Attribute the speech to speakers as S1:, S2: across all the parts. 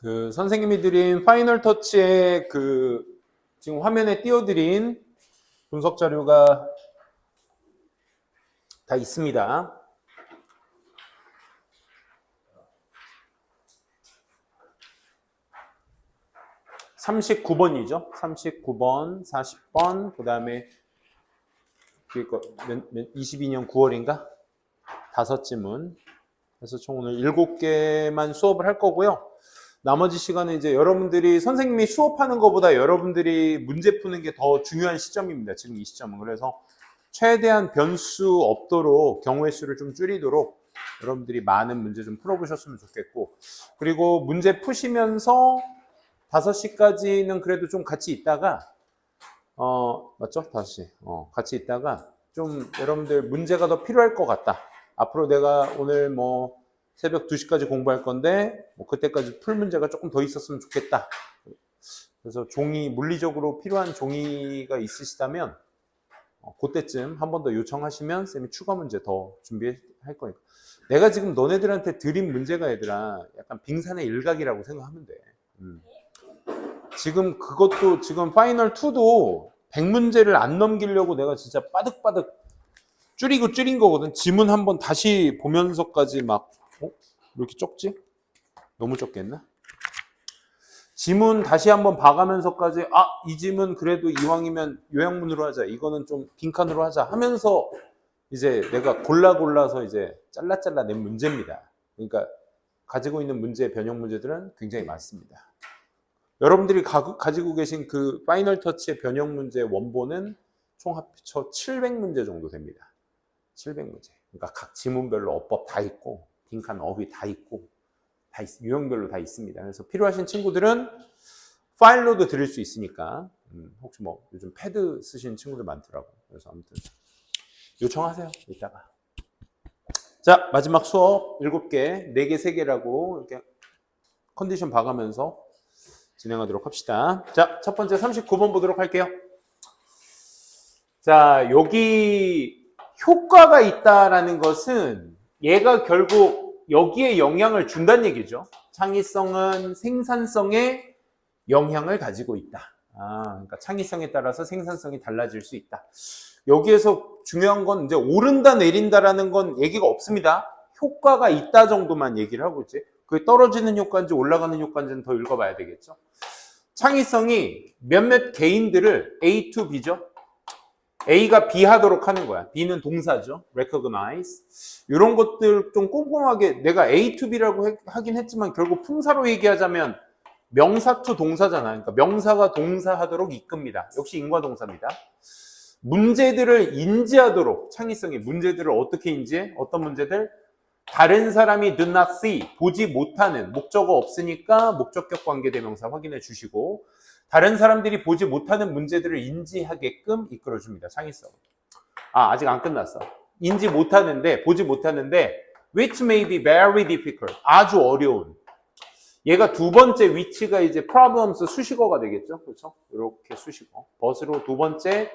S1: 그 선생님이 드린 파이널 터치의 그 지금 화면에 띄워드린 분석 자료가 다 있습니다. 39번이죠. 39번, 40번, 그 다음에 22년 9월인가? 5지문. 그래서 총 오늘 7개만 수업을 할 거고요. 나머지 시간은 이제 여러분들이 선생님이 수업하는 것보다 여러분들이 문제 푸는 게 더 중요한 시점입니다. 지금 이 시점은. 그래서 최대한 변수 없도록 경우의 수를 좀 줄이도록 여러분들이 많은 문제 좀 풀어보셨으면 좋겠고, 그리고 문제 푸시면서 5시까지는 그래도 좀 같이 있다가 맞죠? 5시. 같이 있다가 좀 여러분들 문제가 더 필요할 것 같다. 앞으로 내가 오늘 뭐 새벽 2시까지 공부할 건데 뭐 그때까지 풀 문제가 조금 더 있었으면 좋겠다. 그래서 종이, 물리적으로 필요한 종이가 있으시다면 그때쯤 한 번 더 요청하시면 쌤이 추가 문제 더 준비할 거니까. 내가 지금 너네들한테 드린 문제가 얘들아 약간 빙산의 일각이라고 생각하면 돼. 지금 그것도 지금 파이널 2도 100문제를 안 넘기려고 내가 진짜 빠득빠득 줄인 거거든. 지문 한번 다시 보면서까지 막 왜 이렇게 적지? 너무 적겠나? 지문 다시 한번 봐가면서까지 이 지문 그래도 이왕이면 요약문으로 하자, 이거는 좀 빈칸으로 하자 하면서 이제 내가 골라서 이제 잘라 낸 문제입니다. 그러니까 가지고 있는 문제, 변형 문제들은 굉장히 많습니다. 여러분들이 가지고 계신 그 파이널 터치의 변형 문제 원본은 총 합쳐 700문제 정도 됩니다. 700문제. 그러니까 각 지문별로 어법 다 있고 빈칸 어휘 다 있고 다 유형별로 다 있습니다. 그래서 필요하신 친구들은 파일로도 드릴 수 있으니까 혹시 뭐 요즘 패드 쓰시는 친구들 많더라고. 그래서 아무튼 요청하세요. 이따가. 자, 마지막 수업 7개, 4개, 3개라고 이렇게 컨디션 봐가면서 진행하도록 합시다. 자, 첫 번째 39번 보도록 할게요. 자, 여기 효과가 있다라는 것은 얘가 결국 여기에 영향을 준다는 얘기죠. 창의성은 생산성에 영향을 가지고 있다. 그러니까 창의성에 따라서 생산성이 달라질 수 있다. 여기에서 중요한 건 이제 오른다 내린다라는 건 얘기가 없습니다. 효과가 있다 정도만 얘기를 하고 있지. 그게 떨어지는 효과인지 올라가는 효과인지는 더 읽어봐야 되겠죠. 창의성이 몇몇 개인들을 A to B죠. A가 B 하도록 하는 거야. B는 동사죠. recognize. 이런 것들 좀 꼼꼼하게, 내가 A to B라고 하긴 했지만 결국 품사로 얘기하자면 명사 to 동사잖아. 그러니까 명사가 동사하도록 이끕니다. 역시 인과동사입니다. 문제들을 인지하도록, 창의성이 문제들을 어떻게 인지해? 어떤 문제들? 다른 사람이 do not see, 보지 못하는, 목적어 없으니까 목적격 관계대명사 확인해 주시고, 다른 사람들이 보지 못하는 문제들을 인지하게끔 이끌어줍니다. 창의성. 아직 안 끝났어. 인지 못하는데, 보지 못하는데 which may be very difficult, 아주 어려운. 얘가 두 번째 which가 이제 problems 수식어가 되겠죠. 그렇죠? 이렇게 수식어. 벗으로 두 번째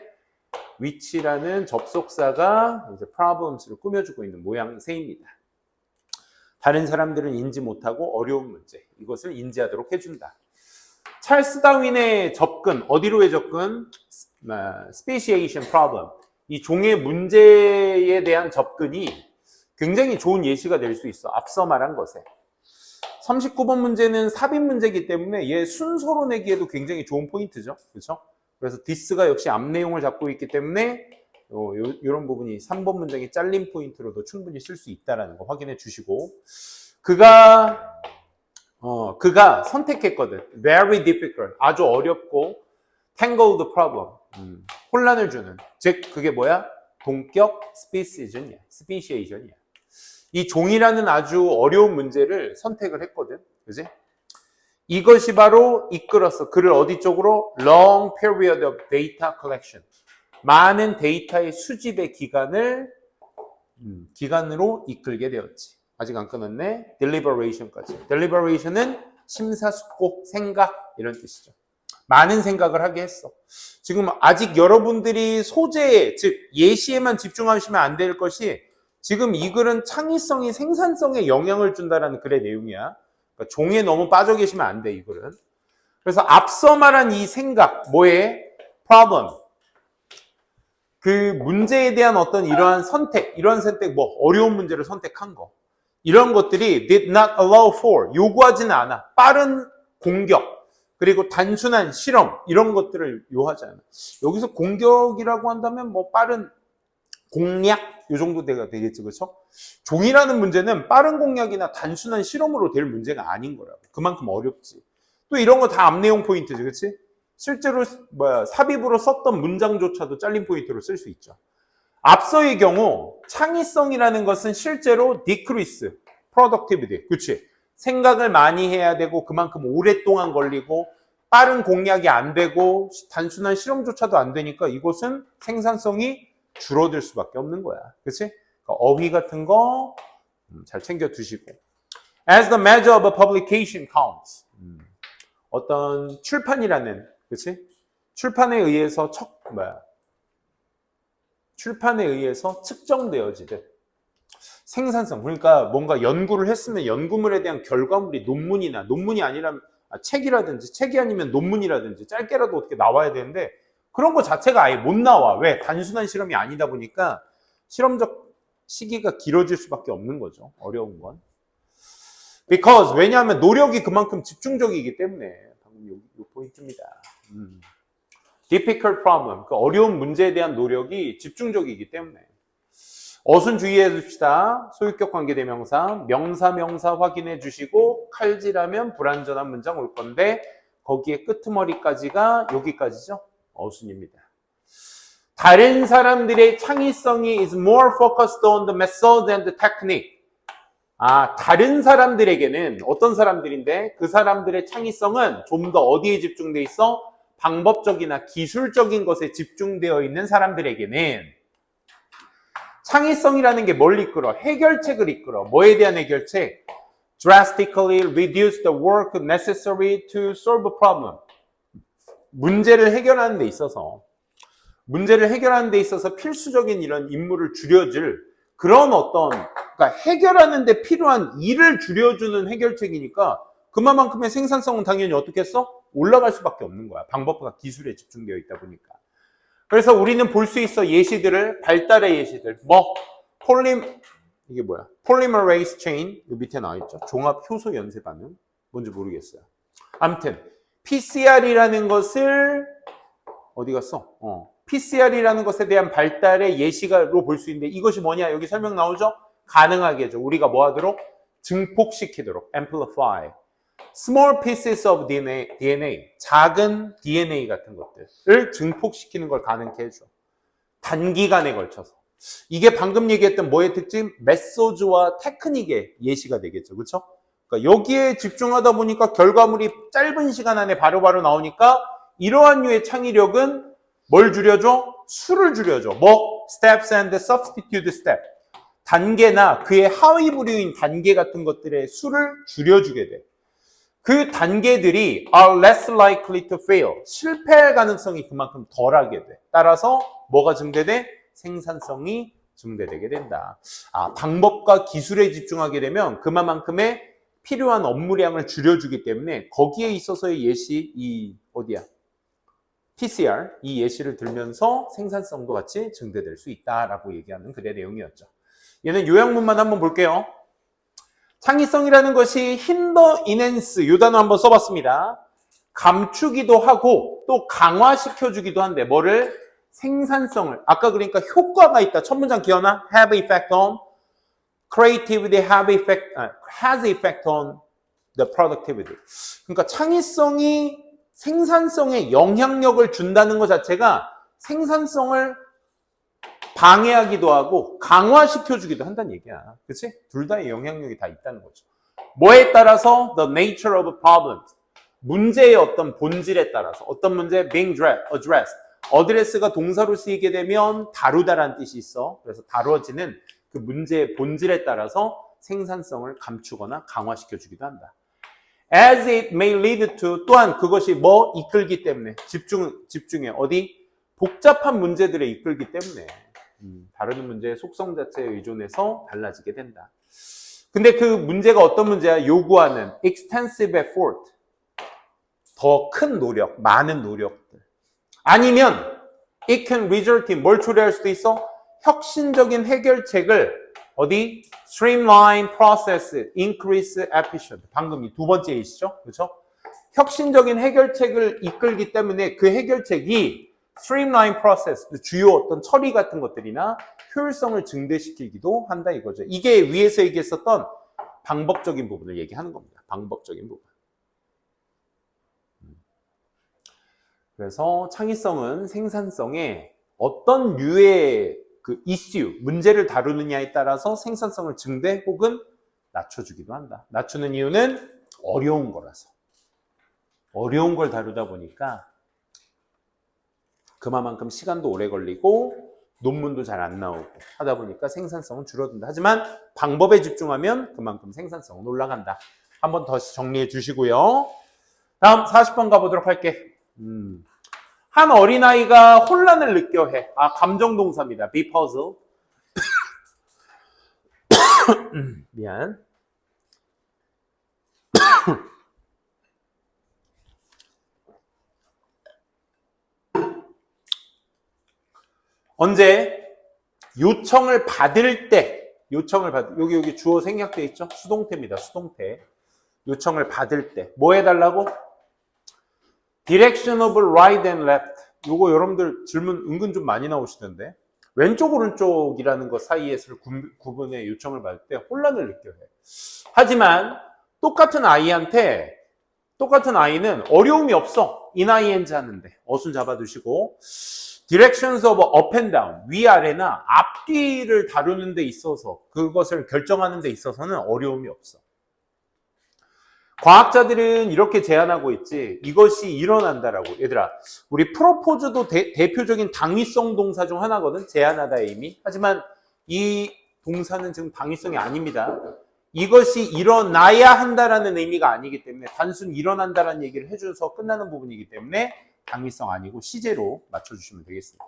S1: which라는 접속사가 이제 problems를 꾸며주고 있는 모양새입니다. 다른 사람들은 인지 못하고 어려운 문제, 이것을 인지하도록 해준다. 찰스 다윈의 접근, 어디로의 접근? Speciation problem. 이 종의 문제에 대한 접근이 굉장히 좋은 예시가 될 수 있어. 앞서 말한 것에. 39번 문제는 삽입 문제이기 때문에 얘 순서로 내기에도 굉장히 좋은 포인트죠. 그렇죠? 그래서 this가 역시 앞 내용을 잡고 있기 때문에 이런 부분이 3번 문장의 잘린 포인트로도 충분히 쓸 수 있다는 거 확인해 주시고, 그가 선택했거든. Very difficult. 아주 어렵고 tangled problem. 혼란을 주는. 즉 그게 뭐야? 동격 speciation이야. 이 종이라는 아주 어려운 문제를 선택을 했거든. 그지? 이것이 바로 이끌었어. 그를 어디 쪽으로? Long period of data collection. 많은 데이터의 수집의 기간으로 이끌게 되었지. 아직 안 끝났네. deliberation까지. deliberation은 심사숙고, 생각, 이런 뜻이죠. 많은 생각을 하게 했어. 지금 아직 여러분들이 소재, 즉 예시에만 집중하시면 안 될 것이, 지금 이 글은 창의성이 생산성에 영향을 준다라는 글의 내용이야. 그러니까 종에 너무 빠져 계시면 안 돼, 이거는. 그래서 앞서 말한 이 생각, 뭐에? problem. 그 문제에 대한 어떤 이러한 선택, 뭐 어려운 문제를 선택한 거. 이런 것들이 did not allow for, 요구하지는 않아. 빠른 공격, 그리고 단순한 실험, 이런 것들을 요하지 않아. 여기서 공격이라고 한다면 뭐 빠른 공략, 요 정도 되겠지, 그렇죠? 종이라는 문제는 빠른 공략이나 단순한 실험으로 될 문제가 아닌 거라고. 그만큼 어렵지. 또 이런 거 다 앞내용 포인트지, 그렇지? 실제로 삽입으로 썼던 문장조차도 잘린 포인트로 쓸 수 있죠. 앞서의 경우 창의성이라는 것은 실제로 decrease, productivity, 그렇지? 생각을 많이 해야 되고 그만큼 오랫동안 걸리고 빠른 공략이 안 되고 단순한 실험조차도 안 되니까 이것은 생산성이 줄어들 수밖에 없는 거야. 그렇지? 그러니까 어휘 같은 거 잘 챙겨 두시고. As the measure of a publication counts. 어떤 출판이라는, 그렇지? 출판에 의해서 출판에 의해서 측정되어지듯 생산성, 그러니까 뭔가 연구를 했으면 연구물에 대한 결과물이 논문이 아니라 책이라든지, 책이 아니면 논문이라든지 짧게라도 어떻게 나와야 되는데 그런 거 자체가 아예 못 나와. 왜? 단순한 실험이 아니다 보니까 실험적 시기가 길어질 수밖에 없는 거죠. 어려운 건. Because, 왜냐하면 노력이 그만큼 집중적이기 때문에. 방금 요 포인트입니다. Difficult problem, 그 어려운 문제에 대한 노력이 집중적이기 때문에. 어순 주의해 줍시다. 소유격 관계대명사, 명사 확인해 주시고 칼질하면 불완전한 문장 올 건데 거기에 끄트머리까지가 여기까지죠. 어순입니다. 다른 사람들의 창의성이 is more focused on the method and the technique. 다른 사람들에게는 어떤 사람들인데 그 사람들의 창의성은 좀 더 어디에 집중돼 있어? 방법적이나 기술적인 것에 집중되어 있는 사람들에게는 창의성이라는 게 뭘 이끌어? 해결책을 이끌어. 뭐에 대한 해결책? Drastically reduce the work necessary to solve a problem. 문제를 해결하는 데 있어서 필수적인 이런 임무를 줄여줄 그런 어떤, 그러니까 해결하는 데 필요한 일을 줄여주는 해결책이니까 그만큼의 생산성은 당연히 어떻게 했어? 올라갈 수밖에 없는 거야. 방법과 기술에 집중되어 있다 보니까. 그래서 우리는 볼 수 있어. 예시들을, 발달의 예시들. 이게 뭐야? Polymerase chain, 요 밑에 나와있죠. 종합 효소 연쇄 반응. 뭔지 모르겠어요. 아무튼 PCR이라는 것을 어디 갔어? PCR이라는 것에 대한 발달의 예시로 볼 수 있는데 이것이 뭐냐? 여기 설명 나오죠? 가능하게 해줘. 우리가 뭐 하도록? 증폭시키도록. amplify. small pieces of DNA, 작은 DNA 같은 것들을 증폭시키는 걸 가능케 해줘. 단기간에 걸쳐서. 이게 방금 얘기했던 뭐의 특징? 메소드와 테크닉의 예시가 되겠죠. 그렇죠? 그러니까 여기에 집중하다 보니까 결과물이 짧은 시간 안에 바로바로 나오니까 이러한 류의 창의력은 뭘 줄여줘? 수를 줄여줘. steps and substitute step. 단계나 그의 하위 부류인 단계 같은 것들의 수를 줄여주게 돼. 그 단계들이 are less likely to fail. 실패할 가능성이 그만큼 덜하게 돼. 따라서 뭐가 증대돼? 생산성이 증대되게 된다. 방법과 기술에 집중하게 되면 그만큼의 필요한 업무량을 줄여주기 때문에 거기에 있어서의 예시, PCR, 이 예시를 들면서 생산성도 같이 증대될 수 있다라고 얘기하는 글의 내용이었죠. 얘는 요약문만 한번 볼게요. 창의성이라는 것이 hinder, enhance, 이 단어 한번 써봤습니다. 감추기도 하고 또 강화시켜주기도 한데 뭐를? 생산성을. 아까 그러니까 효과가 있다. 첫 문장 기억나? have effect on creativity, has effect on the productivity. 그러니까 창의성이 생산성에 영향력을 준다는 것 자체가 생산성을 방해하기도 하고 강화시켜주기도 한다는 얘기야. 그치? 둘 다의 영향력이 다 있다는 거죠. 뭐에 따라서? The nature of problems. 문제의 어떤 본질에 따라서. 어떤 문제? being addressed. address가 동사로 쓰이게 되면 다루다라는 뜻이 있어. 그래서 다루어지는 그 문제의 본질에 따라서 생산성을 감추거나 강화시켜주기도 한다. As it may lead to, 또한 그것이 이끌기 때문에. 집중해. 어디? 복잡한 문제들에 이끌기 때문에. 다루는 문제의 속성 자체에 의존해서 달라지게 된다. 근데 그 문제가 어떤 문제야? 요구하는 extensive effort. 더 큰 노력, 많은 노력들. 아니면 it can result in 뭘 초래할 수도 있어? 혁신적인 해결책을 어디? streamline process, increase efficient. 방금 이 두 번째 예시죠? 그렇죠? 혁신적인 해결책을 이끌기 때문에 그 해결책이 streamline process, 주요 어떤 처리 같은 것들이나 효율성을 증대시키기도 한다 이거죠. 이게 위에서 얘기했었던 방법적인 부분을 얘기하는 겁니다. 방법적인 부분. 그래서 창의성은 생산성에 어떤 류의 그 이슈, 문제를 다루느냐에 따라서 생산성을 증대 혹은 낮춰주기도 한다. 낮추는 이유는 어려운 거라서. 어려운 걸 다루다 보니까 그만큼 시간도 오래 걸리고 논문도 잘 안 나오고 하다 보니까 생산성은 줄어든다. 하지만 방법에 집중하면 그만큼 생산성은 올라간다. 한번 더 정리해 주시고요. 다음 40번 가보도록 할게. 한 어린아이가 혼란을 느껴 해. 감정동사입니다. be puzzled. 미안. 언제? 요청을 받을 때, 여기 주어 생략돼 있죠? 수동태입니다. 수동태. 요청을 받을 때. 뭐 해달라고? Direction of right and left. 요거 여러분들 질문 은근 좀 많이 나오시던데. 왼쪽 오른쪽이라는 것 사이에서 구분의 요청을 받을 때 혼란을 느껴 해. 하지만 똑같은 아이는 어려움이 없어. ing 하는데. 어순 잡아두시고. Directions of up and down. 위아래나 앞뒤를 다루는 데 있어서 그것을 결정하는 데 있어서는 어려움이 없어. 과학자들은 이렇게 제안하고 있지. 이것이 일어난다라고. 얘들아, 우리 프로포즈도 대표적인 당위성 동사 중 하나거든. 제안하다의 의미. 하지만 이 동사는 지금 당위성이 아닙니다. 이것이 일어나야 한다라는 의미가 아니기 때문에 단순 일어난다라는 얘기를 해줘서 끝나는 부분이기 때문에 당위성 아니고 시제로 맞춰주시면 되겠습니다.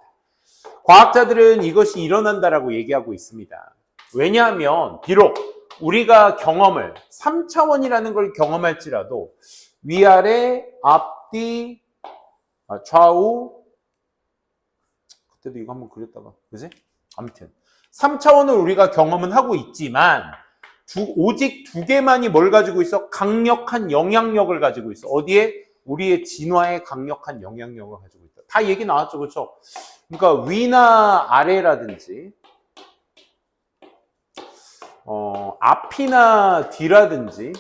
S1: 과학자들은 이것이 일어난다라고 얘기하고 있습니다. 왜냐하면 비록 우리가 경험을 3차원이라는 걸 경험할지라도 위아래, 앞뒤, 좌우 그때도 이거 한번 그렸다가 그지? 아무튼 3차원을 우리가 경험은 하고 있지만 오직 두 개만이 뭘 가지고 있어? 강력한 영향력을 가지고 있어. 어디에? 우리의 진화에 강력한 영향력을 가지고 있다. 다 얘기 나왔죠, 그렇죠? 그러니까 위나 아래라든지 앞이나 뒤라든지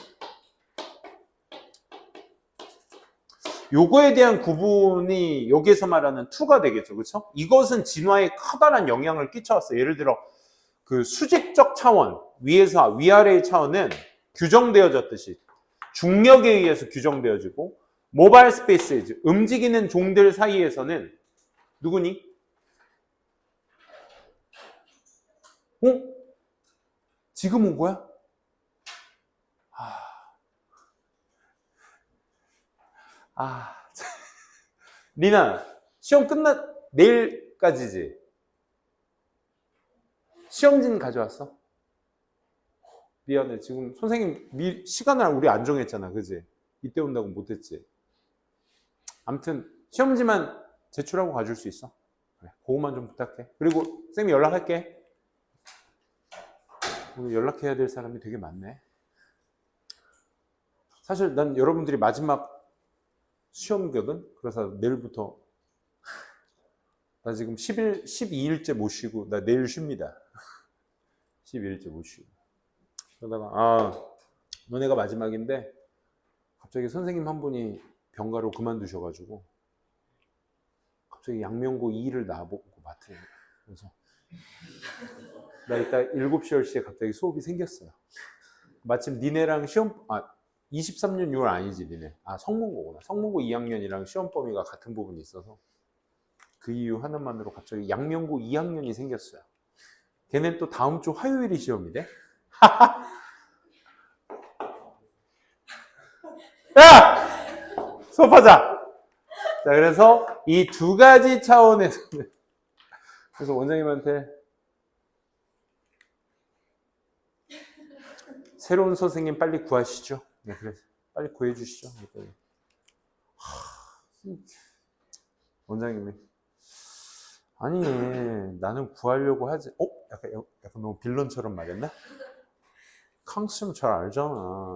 S1: 요거에 대한 구분이 여기에서 말하는 투가 되겠죠, 그렇죠? 이것은 진화에 커다란 영향을 끼쳐왔어요. 예를 들어 그 수직적 차원, 위아래의 차원은 규정되어졌듯이 중력에 의해서 규정되어지고 모바일 스페이스, 움직이는 종들 사이에서는 누구니? 지금 온 거야? 리나, 시험 내일까지지? 시험지는 가져왔어? 미안해. 지금 선생님 시간을 우리 안 정했잖아. 그지? 이때 온다고 못했지? 아무튼 시험지만 제출하고 가줄 수 있어. 그래, 그거만 좀 부탁해. 그리고 쌤이 연락할게. 오늘 연락해야 될 사람이 되게 많네. 사실 난 여러분들이 마지막 시험이거든. 그래서 내일부터 나 지금 12일째 못 쉬고 나 내일 쉽니다. 12일째 못 쉬고. 그러다가 너네가 마지막인데 갑자기 선생님 한 분이 병가로 그만두셔가지고 갑자기 양명고 2를 나보고 맡으래요. 그래서 나 이따 7시, 10시에 갑자기 수업이 생겼어요. 마침 니네랑 23년 6월 아니지 니네. 성문고구나. 성문고 2학년이랑 시험 범위가 같은 부분이 있어서 그 이유 하나만으로 갑자기 양명고 2학년이 생겼어요. 걔는 또 다음 주 화요일이 시험이래. 야! 수업하자. 자, 그래서 이 두 가지 차원에서 그래서 원장님한테 새로운 선생님 빨리 구하시죠. 네, 그래. 빨리 구해주시죠. 원장님이. 아니, 나는 구하려고 하지. 약간 너무 빌런처럼 말했나? 캉스는 잘 알잖아.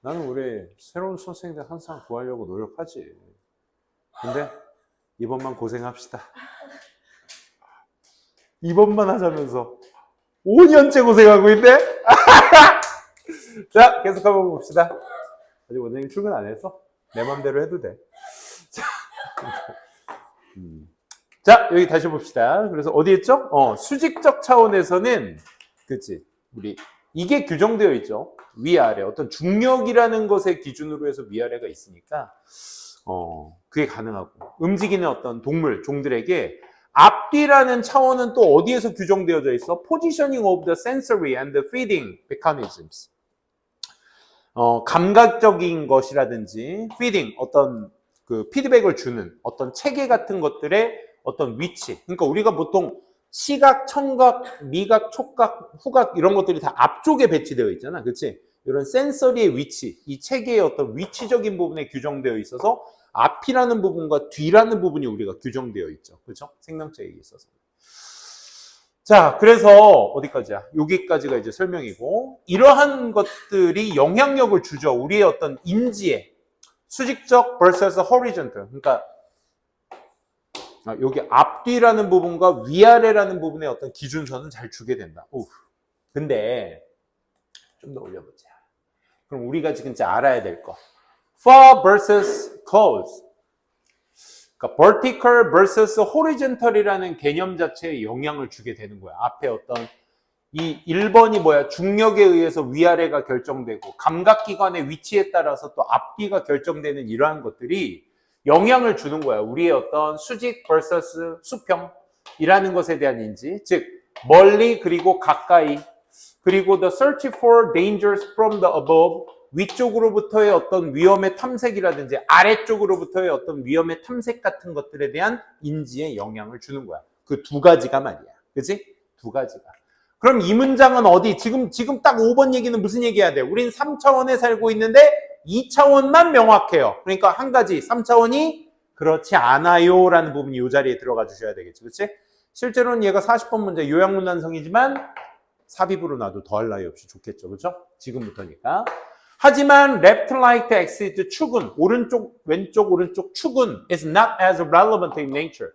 S1: 나는 우리 새로운 선생님들 항상 구하려고 노력하지. 근데 이번만 고생합시다. 이번만 하자면서 5년째 고생하고 있네? 자, 계속 한번 봅시다. 아직 원장님 출근 안 했어? 내 맘대로 해도 돼. 자, 여기 다시 봅시다. 그래서 어디 있죠? 수직적 차원에서는, 그치. 이게 규정되어 있죠. 위아래. 어떤 중력이라는 것의 기준으로 해서 위아래가 있으니까, 그게 가능하고. 움직이는 어떤 동물, 종들에게 앞뒤라는 차원은 또 어디에서 규정되어져 있어? Positioning of the sensory and the feeding mechanisms. 감각적인 것이라든지, feeding, 어떤 그 피드백을 주는 어떤 체계 같은 것들의 어떤 위치. 그러니까 우리가 보통 시각, 청각, 미각, 촉각, 후각 이런 것들이 다 앞쪽에 배치되어 있잖아. 그렇지? 이런 센서리의 위치, 이 체계의 어떤 위치적인 부분에 규정되어 있어서 앞이라는 부분과 뒤라는 부분이 우리가 규정되어 있죠. 그렇죠? 생명체에 있어서. 자, 그래서 어디까지야? 여기까지가 이제 설명이고, 이러한 것들이 영향력을 주죠. 우리의 어떤 인지에. 수직적 vs horizontal. 그러니까 여기 앞뒤라는 부분과 위아래라는 부분의 어떤 기준선은 잘 주게 된다. 근데 좀 더 올려보자. 그럼 우리가 지금 이제 알아야 될 거. far vs close. 그러니까 vertical vs horizontal이라는 개념 자체에 영향을 주게 되는 거야. 앞에 어떤 이 1번이 뭐야? 중력에 의해서 위아래가 결정되고 감각기관의 위치에 따라서 또 앞뒤가 결정되는 이러한 것들이 영향을 주는 거야. 우리의 어떤 수직 vs 수평이라는 것에 대한 인지. 즉 멀리 그리고 가까이 그리고 the search for dangers from the above 위쪽으로부터의 어떤 위험의 탐색이라든지 아래쪽으로부터의 어떤 위험의 탐색 같은 것들에 대한 인지에 영향을 주는 거야. 그 두 가지가 말이야. 그치? 두 가지가. 그럼 이 문장은 어디? 지금 딱 5번 얘기는 무슨 얘기해야 돼? 우린 3차원에 살고 있는데 2차원만 명확해요. 그러니까 한 가지 3차원이 그렇지 않아요 라는 부분이 이 자리에 들어가 주셔야 되겠지. 그치? 실제로는 얘가 40번 문제 요약문단성이지만 삽입으로 놔도 더할 나위 없이 좋겠죠. 그렇죠? 지금부터니까. 하지만 left, right, axis 축은 오른쪽, 왼쪽, 오른쪽 축은 is not as relevant in nature.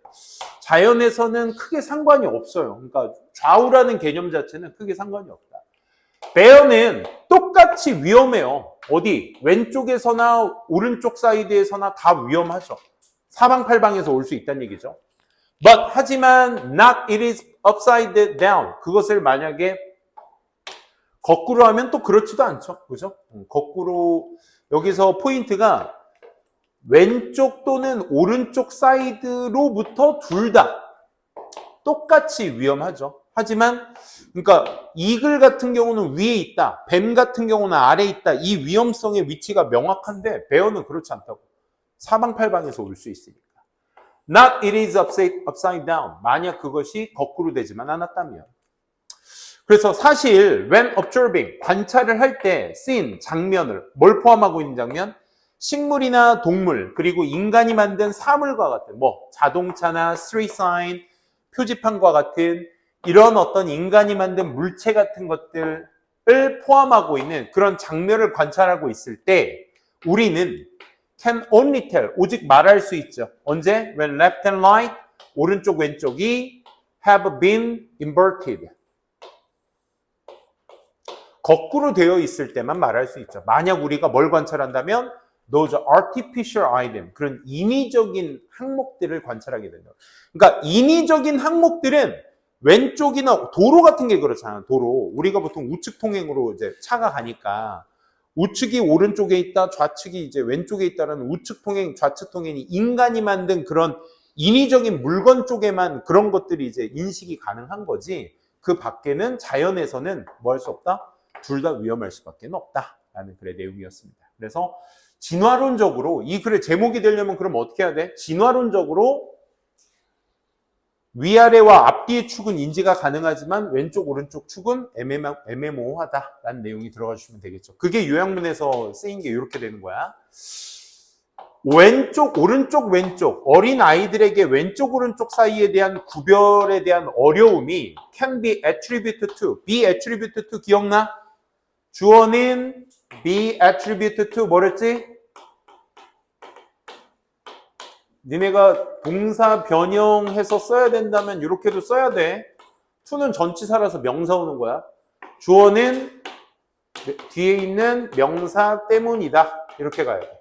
S1: 자연에서는 크게 상관이 없어요. 그러니까 좌우라는 개념 자체는 크게 상관이 없다. 배어는 똑같이 위험해요. 어디? 왼쪽에서나 오른쪽 사이드에서나 다 위험하죠. 사방팔방에서 올 수 있다는 얘기죠. But 하지만 not it is upside down. 그것을 만약에 거꾸로 하면 또 그렇지도 않죠. 그죠? 거꾸로 여기서 포인트가 왼쪽 또는 오른쪽 사이드로부터 둘 다 똑같이 위험하죠. 하지만 그러니까 이글 같은 경우는 위에 있다. 뱀 같은 경우는 아래에 있다. 이 위험성의 위치가 명확한데 베어는 그렇지 않다고. 사방팔방에서 올 수 있으니까. Not it is upside down. 만약 그것이 거꾸로 되지만 않았다면. 그래서 사실 when observing, 관찰을 할 때 scene, 장면을 뭘 포함하고 있는 장면? 식물이나 동물, 그리고 인간이 만든 사물과 같은 자동차나 street sign, 표지판과 같은 이런 어떤 인간이 만든 물체 같은 것들을 포함하고 있는 그런 장면을 관찰하고 있을 때 우리는 can only tell, 오직 말할 수 있죠. 언제? When left and right, 오른쪽 왼쪽이 have been inverted. 거꾸로 되어 있을 때만 말할 수 있죠. 만약 우리가 뭘 관찰한다면 those artificial item, 그런 인위적인 항목들을 관찰하게 된다. 그러니까 인위적인 항목들은 왼쪽이나 도로 같은 게 그렇잖아요. 도로. 우리가 보통 우측 통행으로 이제 차가 가니까 우측이 오른쪽에 있다, 좌측이 이제 왼쪽에 있다라는 우측 통행, 좌측 통행이 인간이 만든 그런 인위적인 물건 쪽에만 그런 것들이 이제 인식이 가능한 거지. 그 밖에는 자연에서는 뭐 할 수 없다? 둘 다 위험할 수밖에 없다라는 글의 내용이었습니다. 그래서 진화론적으로 이 글의 제목이 되려면 그럼 어떻게 해야 돼? 진화론적으로 위아래와 앞뒤의 축은 인지가 가능하지만 왼쪽 오른쪽 축은 애매모호하다라는 내용이 들어가 주시면 되겠죠. 그게 요약문에서 쓰인 게 이렇게 되는 거야. 왼쪽 오른쪽 왼쪽 어린 아이들에게 왼쪽 오른쪽 사이에 대한 구별에 대한 어려움이 can be attributed to, be attributed to 기억나? 주어는 be attributed to 뭐랬지? 니네가 동사 변형해서 써야 된다면 이렇게도 써야 돼. to는 전치사라서 명사 오는 거야. 주어는 뒤에 있는 명사 때문이다. 이렇게 가야 돼.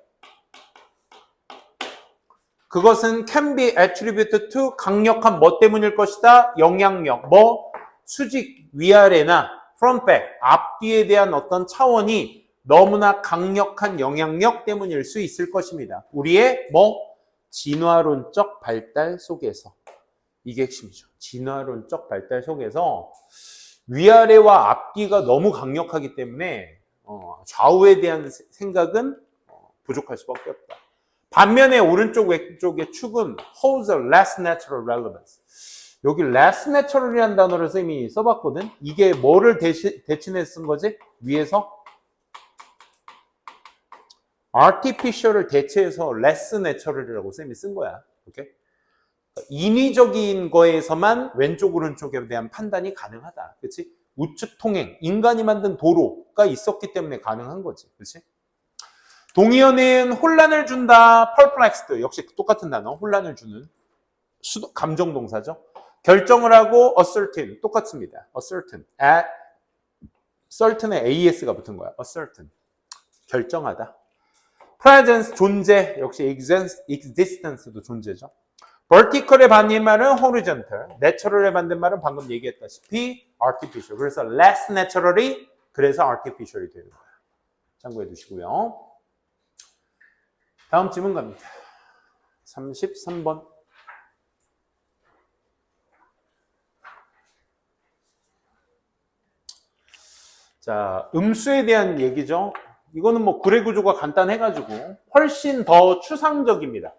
S1: 그것은 can be attributed to 강력한 뭐 때문일 것이다? 영향력. 뭐? 수직 위아래나 front back, 앞뒤에 대한 어떤 차원이 너무나 강력한 영향력 때문일 수 있을 것입니다. 우리의 뭐? 진화론적 발달 속에서. 이게 핵심이죠. 진화론적 발달 속에서 위아래와 앞뒤가 너무 강력하기 때문에 좌우에 대한 생각은 부족할 수밖에 없다. 반면에 오른쪽 왼쪽의 축은 holds a less natural relevance. 여기 less natural이라는 단어를 쌤이 써봤거든. 이게 뭐를 대신해 쓴 거지? 위에서 artificial을 대체해서 less natural이라고 쌤이 쓴 거야. 오케이? 인위적인 거에서만 왼쪽 오른쪽에 대한 판단이 가능하다. 그렇지? 우측 통행, 인간이 만든 도로가 있었기 때문에 가능한 거지. 그렇지? 동의어는 혼란을 준다, perplexed. 역시 똑같은 단어, 혼란을 주는 감정 동사죠. 결정을 하고 ascertain, 똑같습니다. ascertain, certain에 as가 붙은 거야. ascertain, 결정하다. presence, 존재, 역시 existence도 존재죠. vertical의 반대말은 horizontal, natural의 반대말은 방금 얘기했다시피 artificial. 그래서 less naturally, 그래서 artificial이 되는 거예요. 참고해 두시고요. 다음 질문 갑니다. 33번. 자, 음수에 대한 얘기죠. 이거는 뭐 글의 구조가 간단해가지고 훨씬 더 추상적입니다.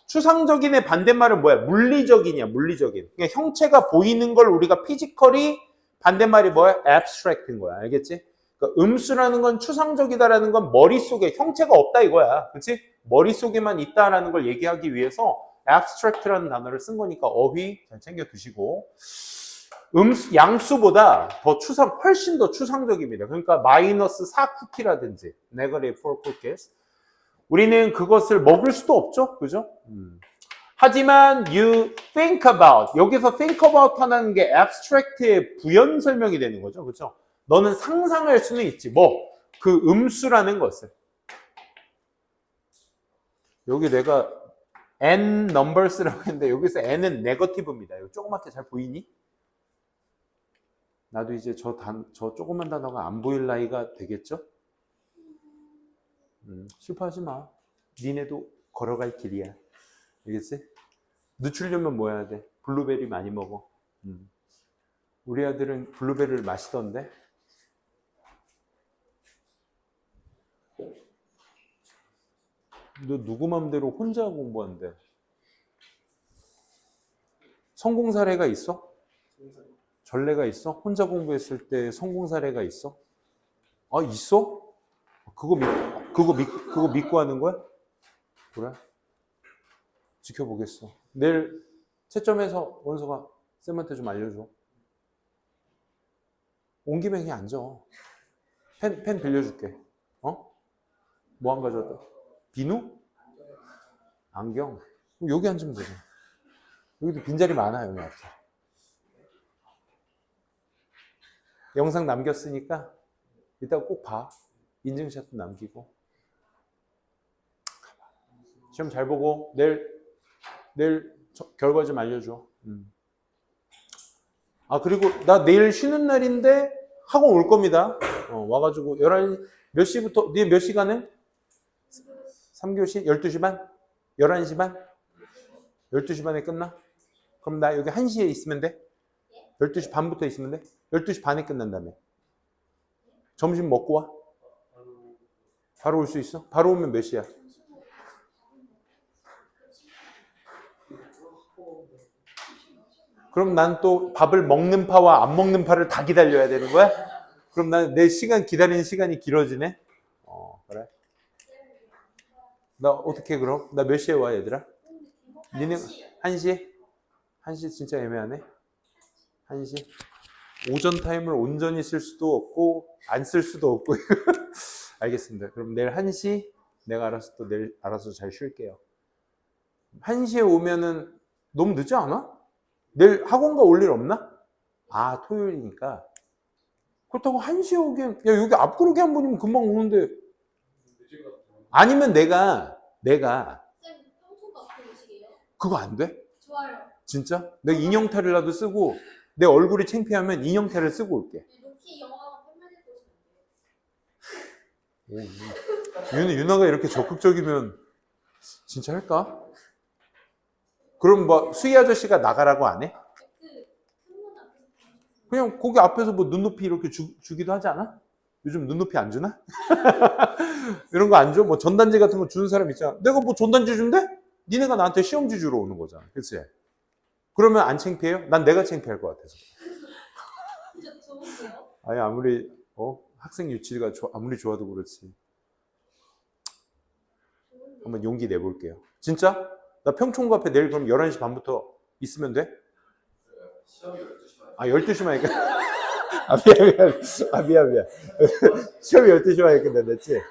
S1: 추상적인의 반대말은 뭐야? 물리적이냐, 물리적인. 그러니까 형체가 보이는 걸 우리가 피지컬이 반대말이 뭐야? abstract인 거야. 알겠지? 그러니까 음수라는 건 추상적이다라는 건 머릿속에 형체가 없다 이거야. 그렇지? 머릿속에만 있다라는 걸 얘기하기 위해서 abstract라는 단어를 쓴 거니까 어휘 잘 챙겨 두시고 양수보다 더 훨씬 더 추상적입니다. 그러니까 마이너스 4 쿠키라든지 negative 4 cookies 우리는 그것을 먹을 수도 없죠. 그죠? 하지만 you think about 여기서 think about 하는 게 abstract의 부연 설명이 되는 거죠. 그렇죠? 너는 상상할 수는 있지. 뭐? 그 음수라는 것을. 여기 내가 n numbers라고 했는데 여기서 n은 negative입니다. 이거 조그맣게 잘 보이니? 나도 이제 저 조그만 단어가 안 보일 나이가 되겠죠? 슬퍼하지 마. 니네도 걸어갈 길이야. 알겠지? 늦추려면 뭐 해야 돼? 블루베리 많이 먹어. 우리 아들은 블루베리를 마시던데? 너 누구 맘대로 혼자 공부한대? 성공 사례가 있어? 전례가 있어? 혼자 공부했을 때 성공 사례가 있어? 아, 있어? 그거 믿고 하는 거야? 그래? 지켜보겠어. 내일 채점해서 원서가 쌤한테 좀 알려줘. 온 김에 그냥 앉아. 펜 빌려줄게. 뭐 안 가져왔다? 비누? 안경? 여기 앉으면 되죠. 여기도 빈자리 많아요, 여기 앞에. 영상 남겼으니까 이따가 꼭 봐. 인증샷도 남기고. 시험 잘 보고 내일 결과 좀 알려줘. 아, 그리고 나 내일 쉬는 날인데 학원 올 겁니다. 와가지고 11시 몇 시부터 네 몇 시간에? 3교시 12시 반? 11시 반? 12시 반에 끝나? 그럼 나 여기 1시에 있으면 돼? 12시 반부터 있으면 돼? 12시 반에 끝난다며. 점심 먹고 와? 바로 올 수 있어? 바로 오면 몇 시야? 그럼 난 또 밥을 먹는 파와 안 먹는 파를 다 기다려야 되는 거야? 그럼 난 내 시간 기다리는 시간이 길어지네? 그래. 나 어떻게 그럼? 나 몇 시에 와 얘들아? 니네 1시? 1시 진짜 애매하네. 1시? 오전 타임을 온전히 쓸 수도 없고 안 쓸 수도 없고 알겠습니다. 그럼 내일 1시 내가 알아서 또 내일 알아서 잘 쉴게요. 1시에 오면은 너무 늦지 않아? 내일 학원가 올 일 없나? 아, 토요일이니까. 그렇다고 1시에 오기엔, 야, 여기 앞구르기 한 번이면 금방 오는데. 아니면 내가,
S2: 쌤, 평소 같은 음식이에요?
S1: 그거 안 돼?
S2: 좋아요.
S1: 진짜? 내가 인형탈이라도 쓰고, 내 얼굴이 창피하면 인형탈을 쓰고 올게.
S2: 로키 영화 팬매직 보시면 돼요.
S1: 유나가 이렇게 적극적이면, 진짜 할까? 그럼 뭐, 수희 아저씨가 나가라고 안 해?
S2: 큰문 앞에서 보시면
S1: 그냥 거기 앞에서 뭐 눈높이 이렇게 주기도 하지 않아? 요즘 눈높이 안 주나? 이런 거 안 줘? 뭐 전단지 같은 거 주는 사람 있잖아. 내가 뭐 전단지 준대? 니네가 나한테 시험지 주러 오는 거잖아. 그치? 그러면 안 창피해요? 난 내가 창피할 것 같아서.
S2: 진짜 좋은데요?
S1: 아니, 아무리, 학생 유치가 아무리 좋아도 그렇지. 한번 용기 내볼게요. 진짜? 나 평촌구 앞에 내일 그럼 11시 반부터 있으면 돼?
S3: 시험이 12시만.
S1: 아, 12시만 하니까. 미안. 시험이 12시만 끝났지?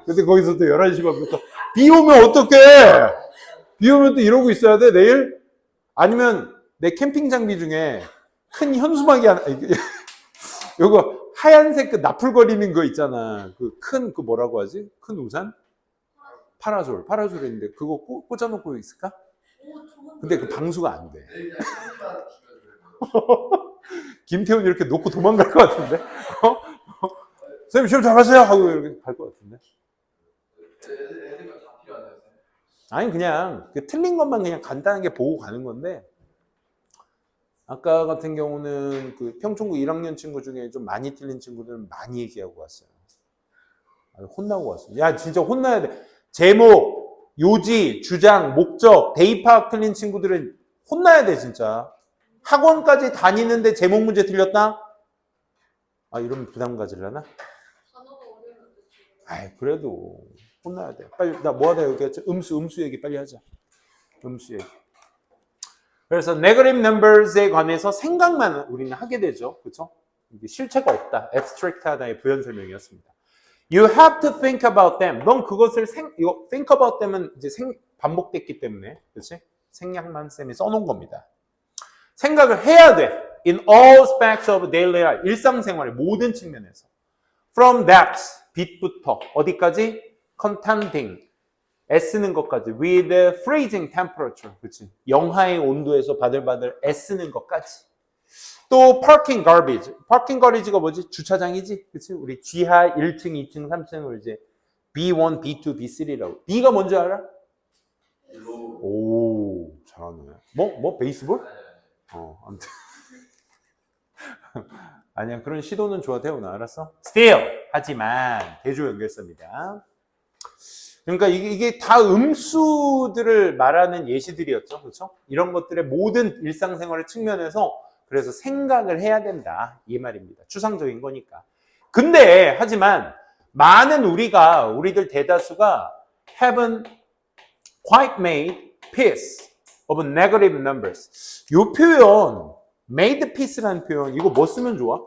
S1: 근데 거기서 또 11시 반부터. 비 오면 어떡해! 비 오면 또 이러고 있어야 돼, 내일? 아니면 내 캠핑 장비 중에 큰 현수막이 하나, 요거 하얀색 그 나풀거리는 거 있잖아. 그 뭐라고 하지? 큰 우산? 파라솔이 있는데 그거 꽂아놓고 있을까?
S2: 오, 좋은데.
S1: 근데 그 방수가 안 돼.
S3: 내일 그냥 시험만 주면
S1: 김태훈 이렇게 놓고 도망갈 것 같은데? 선생님 시험 잘하세요! 하고 이렇게 갈 것 같은데?
S3: 애들과 다 필요하네요.
S1: 아니, 그냥 그 틀린 것만 그냥 간단하게 보고 가는 건데, 아까 같은 경우는 그 평촌구 1학년 친구 중에 좀 많이 틀린 친구들은 많이 얘기하고 왔어요. 혼나고 왔어요. 야, 진짜 혼나야 돼. 제목, 요지, 주장, 목적, 대입학 틀린 친구들은 혼나야 돼, 진짜. 학원까지 다니는데 제목 문제 틀렸다? 아, 이러면 부담 가지려나?
S2: 단어가 어려우면
S1: 아이, 그래도 혼나야 돼. 빨리, 나 뭐 하다 여기 했지? 음수 얘기 빨리 하자. 음수 얘기. 그래서 negative numbers에 관해서 생각만 우리는 하게 되죠. 그렇죠? 이게 실체가 없다. abstract하다의 부연 설명이었습니다. You have to think about them. 넌 그것을 이거 think about them은 이제 반복됐기 때문에, 그렇지? 생략만 쌤이 써놓은 겁니다. 생각을 해야 돼. In all aspects of daily life. 일상생활의 모든 측면에서. From depths. 빛부터. 어디까지? Contending. 애쓰는 것까지. With freezing temperature. 그치? 영하의 온도에서 바들바들 애쓰는 것까지. 또 parking garbage. parking garbage가 뭐지? 주차장이지? 그치? 우리 지하 1층, 2층, 3층을 이제 B1, B2, B3라고. B가 뭔지 알아? 오, 잘하네. 뭐? 베이스볼? 아무튼. 아니야, 그런 시도는 좋아, 태우나. 알았어? Still. 하지만, 대조 연결사입니다. 그러니까 이게 다 음수들을 말하는 예시들이었죠. 그렇죠? 이런 것들의 모든 일상생활의 측면에서 그래서 생각을 해야 된다. 이 말입니다. 추상적인 거니까. 근데, 하지만, 많은 우리들 대다수가 haven't quite made peace of negative numbers. 요 표현, made peace라는 표현, 이거 뭐 쓰면 좋아?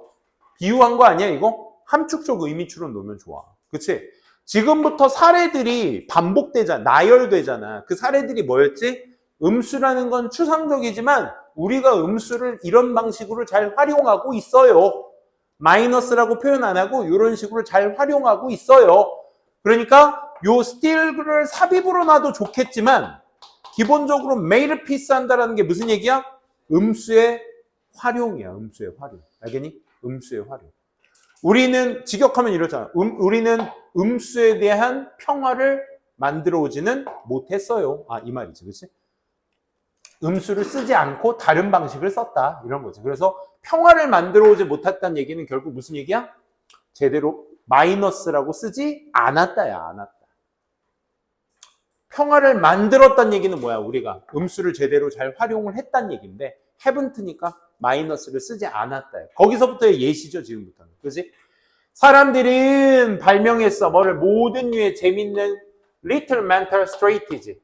S1: 비유한 거 아니야, 이거? 함축적 의미추론 놓으면 좋아. 그치? 지금부터 사례들이 반복되잖아. 나열되잖아. 그 사례들이 뭐였지? 음수라는 건 추상적이지만 우리가 음수를 이런 방식으로 잘 활용하고 있어요. 마이너스라고 표현 안 하고 이런 식으로 잘 활용하고 있어요. 그러니까 요 still을 삽입으로 놔도 좋겠지만 기본적으로 made peace 한다라는 게 무슨 얘기야? 음수의 활용이야. 음수의 활용. 알겠니? 음수의 활용. 우리는 직역하면 이러잖아. 우리는 음수에 대한 평화를 만들어 오지는 못했어요. 이 말이지. 그렇지? 음수를 쓰지 않고 다른 방식을 썼다. 이런 거지. 그래서 평화를 만들어 오지 못했다는 얘기는 결국 무슨 얘기야? 제대로 마이너스라고 쓰지 않았다야. 않았다. 평화를 만들었다는 얘기는 뭐야? 우리가 음수를 제대로 잘 활용을 했다는 얘기인데 haven't니까 마이너스를 쓰지 않았다. 거기서부터의 예시죠, 지금부터는. 그지? 사람들은 발명했어. 뭐를? 모든 류의 재밌는 little mental strategy.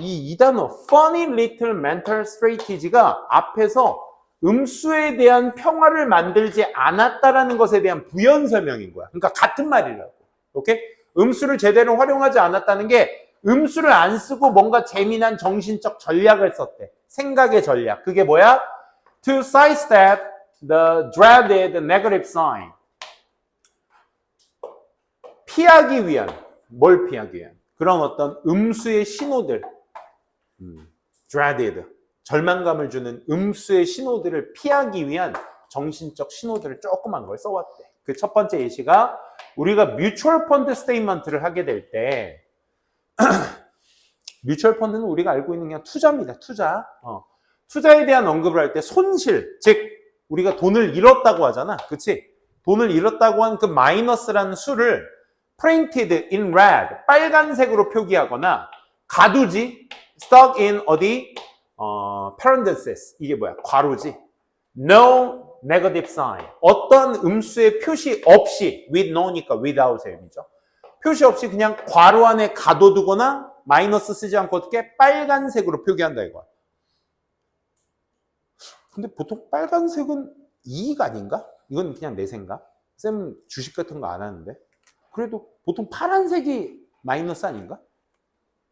S1: 이 단어 funny little mental strategy가 앞에서 음수에 대한 평화를 만들지 않았다라는 것에 대한 부연 설명인 거야. 그러니까 같은 말이라고. 오케이? 음수를 제대로 활용하지 않았다는 게 음수를 안 쓰고 뭔가 재미난 정신적 전략을 썼대. 생각의 전략. 그게 뭐야? To sidestep the dreaded negative sign. 피하기 위한, 뭘 피하기 위한? 그런 어떤 음수의 신호들. dreaded. 절망감을 주는 음수의 신호들을 피하기 위한 정신적 신호들을 조그만 걸 써왔대. 그 첫 번째 예시가 우리가 뮤추얼 펀드 스테이트먼트를 하게 될 때 뮤추얼 펀드는 우리가 알고 있는 그냥 투자입니다. 투자. 투자에 대한 언급을 할 때 손실, 즉 우리가 돈을 잃었다고 하잖아. 그치? 돈을 잃었다고 한 그 마이너스라는 수를 printed in red, 빨간색으로 표기하거나 가두지, stuck in 어디? parenthesis. 이게 뭐야? 괄호지. No negative sign. 어떤 음수의 표시 없이, with no니까 without의 의미죠. 표시 없이 그냥 괄호 안에 가둬두거나 마이너스 쓰지 않고 어떻게 빨간색으로 표기한다 이거야. 근데 보통 빨간색은 이익 아닌가? 이건 그냥 내 생각. 쌤은 주식 같은 거 안 하는데. 그래도 보통 파란색이 마이너스 아닌가?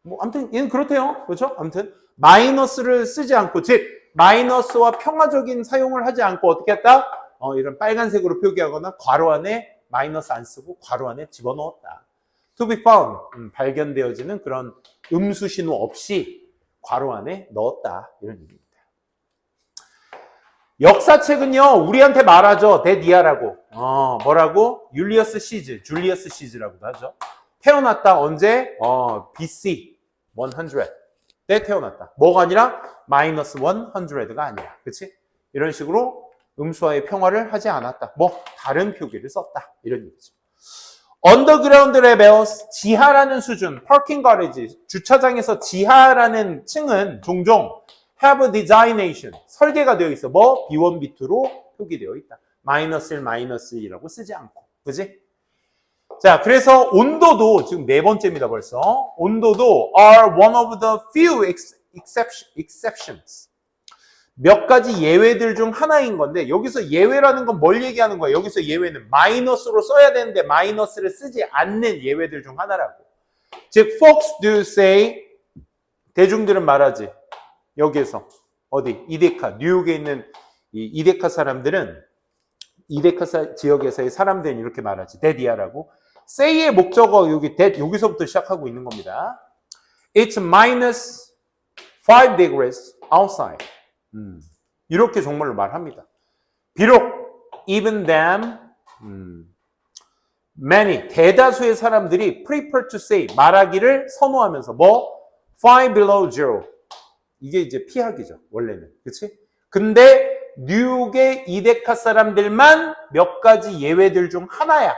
S1: 뭐 아무튼 얘는 그렇대요. 그렇죠? 아무튼 마이너스를 쓰지 않고, 즉 마이너스와 평화적인 사용을 하지 않고 어떻게 했다? 이런 빨간색으로 표기하거나 괄호 안에 마이너스 안 쓰고 괄호 안에 집어넣었다. To be found, 발견되어지는 그런 음수 신호 없이 괄호 안에 넣었다. 이런 얘기입니다. 역사책은요, 우리한테 말하죠. 데디아라고. 뭐라고? 줄리어스 시즈라고도 하죠. 태어났다. 언제? BC 100. 때 태어났다. 뭐가 아니라 마이너스 100가 아니라. 그치? 이런 식으로 음수와의 평화를 하지 않았다. 뭐 다른 표기를 썼다. 이런 얘기죠. 언더그라운드 레벨스, 지하라는 수준, 파킹 가레지, 주차장에서 지하라는 층은 종종 have designation, 설계가 되어 있어. 뭐? B1, B2로 표기되어 있다. 마이너스 1, 마이너스 2라고 쓰지 않고. 그지? 자, 그래서 온도도 지금 네 번째입니다, 벌써. 온도도 are one of the few exceptions. 몇 가지 예외들 중 하나인 건데, 여기서 예외라는 건 뭘 얘기하는 거야? 여기서 예외는 마이너스로 써야 되는데 마이너스를 쓰지 않는 예외들 중 하나라고. 즉, folks do say, 대중들은 말하지. 여기에서 어디? 이데카, 뉴욕에 있는 이 이데카 사람들은, 이데카 지역에서의 사람들은 이렇게 말하지. 데디아라고. say의 목적어 여기서부터 시작하고 있는 겁니다. It's minus 5 degrees outside. 이렇게 정말로 말합니다. 비록 even them, many, 대다수의 사람들이 prefer to say, 말하기를 선호하면서 뭐? 5 below zero. 이게 이제 피하기죠, 원래는. 그치? 근데 뉴욕의 이데카 사람들만 몇 가지 예외들 중 하나야.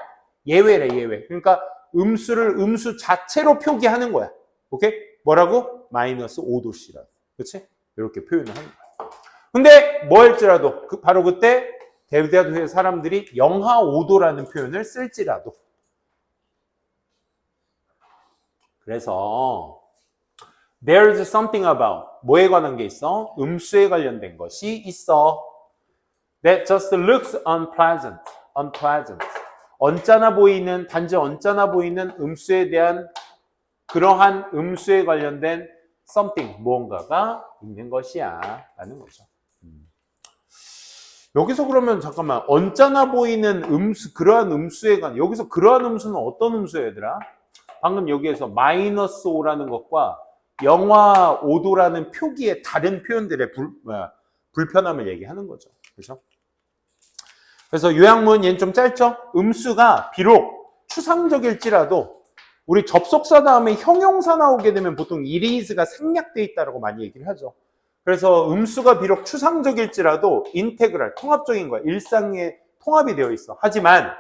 S1: 예외래, 예외. 그러니까 음수 자체로 표기하는 거야. 오케이? 뭐라고? 마이너스 5도씨라고. 그치? 이렇게 표현을 하는 거야. 근데 뭐일지라도 바로 그때 대다수의 사람들이 영하 5도라는 표현을 쓸지라도. 그래서 there's something about, 뭐에 관한 게 있어? 음수에 관련된 것이 있어. That just looks unpleasant. 언짢아 보이는, 단지 언짢아 보이는 음수에 대한 그러한 음수에 관련된 something, 무언가가 있는 것이야 라는 거죠. 여기서 그러면 잠깐만, 언짢아 보이는 음수, 그러한 음수에 관한, 여기서 그러한 음수는 어떤 음수야 얘들아? 방금 여기에서 마이너스 5라는 것과 영하 5도라는 표기의 다른 표현들의 불편함을 얘기하는 거죠. 그렇죠? 그래서 요약문, 얘는 좀 짧죠? 음수가 비록 추상적일지라도 우리 접속사 다음에 형용사 나오게 되면 보통 it is가 생략되어 있다고 많이 얘기를 하죠. 그래서 음수가 비록 추상적일지라도 인테그랄, 통합적인 거야. 일상에 통합이 되어 있어. 하지만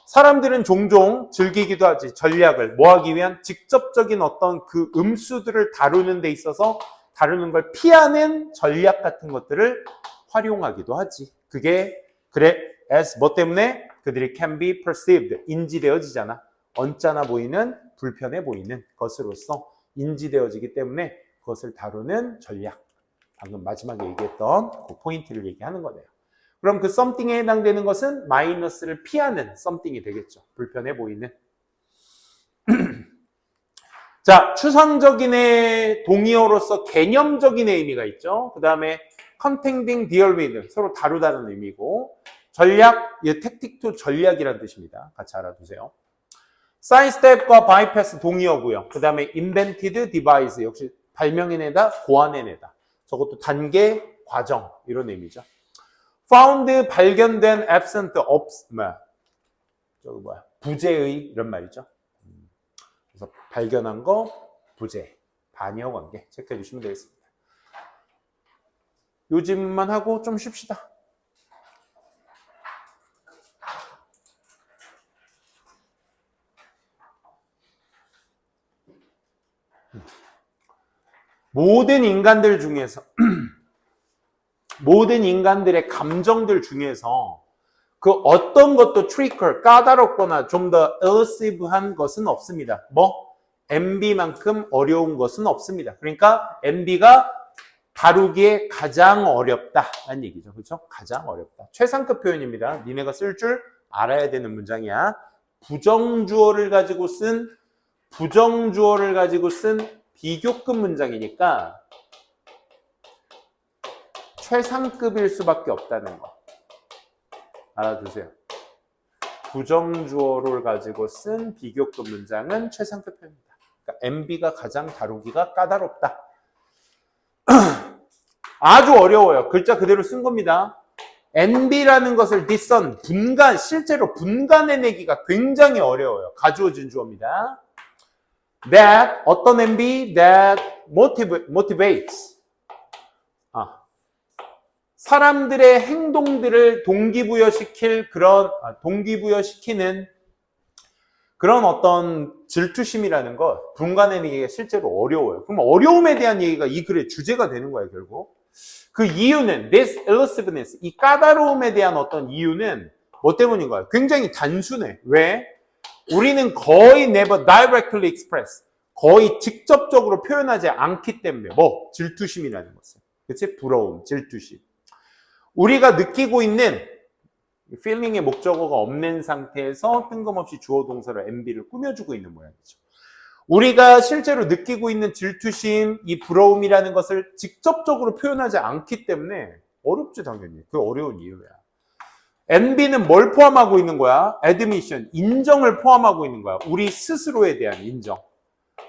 S1: 사람들은 종종 즐기기도 하지. 전략을 뭐 하기 위한 직접적인 어떤 그 음수들을 다루는 데 있어서 다루는 걸 피하는 전략 같은 것들을 활용하기도 하지. 그게 그래 as 뭐 때문에 그들이 can be perceived 인지되어지잖아. 언짢아 보이는 불편해 보이는 것으로서 인지되어지기 때문에 그것을 다루는 전략. 방금 마지막에 얘기했던 그 포인트를 얘기하는 거네요. 그럼 그 something에 해당되는 것은 마이너스를 피하는 something이 되겠죠. 불편해 보이는. 자, 추상적인의 동의어로서 개념적인 의미가 있죠. 그 다음에 contending deal with 서로 다루다는 의미고, 전략, tactic to 전략이라는 뜻입니다. 같이 알아두세요. sidestep과 bypass 동의어고요. 그 다음에 invented device 역시 발명해내다, 고안해내다. 저것도 단계, 과정 이런 의미죠. found 발견된, absent 부재의 이런 말이죠. 그래서 발견한 거, 부재, 반여 관계 체크해 주시면 되겠습니다. 요즘만 하고 좀 쉽시다. 모든 인간들 중에서 모든 인간들의 감정들 중에서 그 어떤 것도 트리컬, 까다롭거나 좀 더 엘시브한 것은 없습니다. 뭐? MB만큼 어려운 것은 없습니다. 그러니까 MB가 다루기에 가장 어렵다라는 얘기죠. 그렇죠? 가장 어렵다. 최상급 표현입니다. 니네가 쓸 줄 알아야 되는 문장이야. 부정주어를 가지고 쓴 비교급 문장이니까 최상급일 수밖에 없다는 거 알아두세요. 부정주어를 가지고 쓴 비교급 문장은 최상급 표현입니다. 그러니까 MB가 가장 다루기가 까다롭다. 아주 어려워요. 글자 그대로 쓴 겁니다. NB라는 것을 discern, 실제로 분간해내기가 굉장히 어려워요. 가주어진 주어입니다. That, 어떤 NB? That motivates. 사람들의 행동들을 동기부여시키는 그런 어떤 질투심이라는 것, 분간해내기가 실제로 어려워요. 그럼 어려움에 대한 얘기가 이 글의 주제가 되는 거예요, 결국. 그 이유는, this elusiveness, 이 까다로움에 대한 어떤 이유는 뭐 때문인가요? 굉장히 단순해. 왜? 우리는 거의 never directly express, 거의 직접적으로 표현하지 않기 때문에, 뭐? 질투심이라는 것은. 그치? 부러움, 질투심. 우리가 느끼고 있는 feeling의 목적어가 없는 상태에서 뜬금없이 주어 동사로 MB를 꾸며주고 있는 모양이죠. 우리가 실제로 느끼고 있는 질투심, 이 부러움이라는 것을 직접적으로 표현하지 않기 때문에 어렵지 당연히. 그 어려운 이유야. MB는 뭘 포함하고 있는 거야? admission, 인정을 포함하고 있는 거야. 우리 스스로에 대한 인정.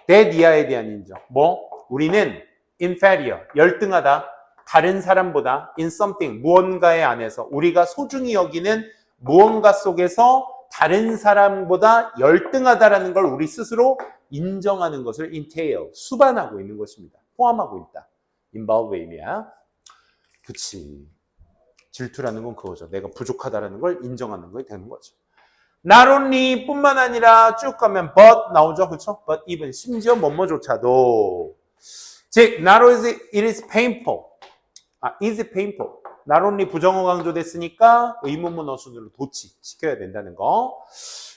S1: 내 니아에 대한 인정. 뭐? 우리는 inferior, 열등하다. 다른 사람보다 in something, 무언가의 안에서 우리가 소중히 여기는 무언가 속에서 다른 사람보다 열등하다라는 걸 우리 스스로 인정하는 것을 entail, 수반하고 있는 것입니다. 포함하고 있다. involve 의미야. 그치. 질투라는 건 그거죠. 내가 부족하다라는 걸 인정하는 거에 되는 거죠. Not only 뿐만 아니라 쭉 가면 but 나오죠. 그렇죠? But even 심지어 뭐뭐조차도 즉 not only it is painful. is painful. Not only 부정어 강조됐으니까 의문문 어순으로 도치시켜야 된다는 거.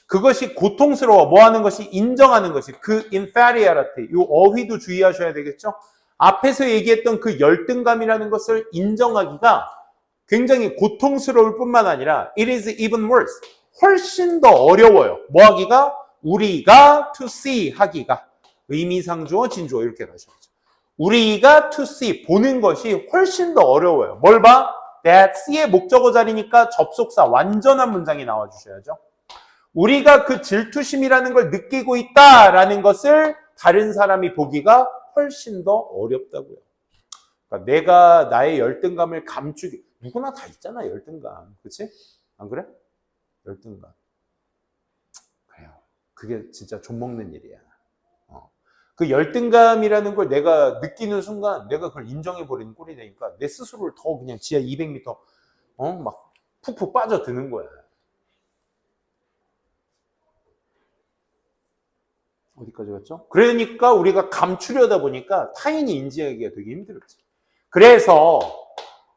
S1: 그것이 고통스러워. 뭐 하는 것이? 인정하는 것이. 그 inferiority. 이 어휘도 주의하셔야 되겠죠? 앞에서 얘기했던 그 열등감이라는 것을 인정하기가 굉장히 고통스러울 뿐만 아니라 it is even worse. 훨씬 더 어려워요. 뭐 하기가? 우리가 to see 하기가. 의미상주어, 진주어 이렇게 가셔야죠. 우리가 to see, 보는 것이 훨씬 더 어려워요. 뭘 봐? That see의 목적어 자리니까 접속사, 완전한 문장이 나와주셔야죠. 우리가 그 질투심이라는 걸 느끼고 있다라는 것을 다른 사람이 보기가 훨씬 더 어렵다고요. 그러니까 내가 나의 열등감을 감추기, 누구나 다 있잖아, 열등감. 그치? 안 그래? 열등감. 그래요. 그게 진짜 존먹는 일이야. 그 열등감이라는 걸 내가 느끼는 순간 내가 그걸 인정해버리는 꼴이 되니까 내 스스로를 더 그냥 지하 200m 막 푹푹 빠져드는 거야. 어디까지 갔죠? 그러니까 우리가 감추려다 보니까 타인이 인지하기가 되게 힘들었지. 그래서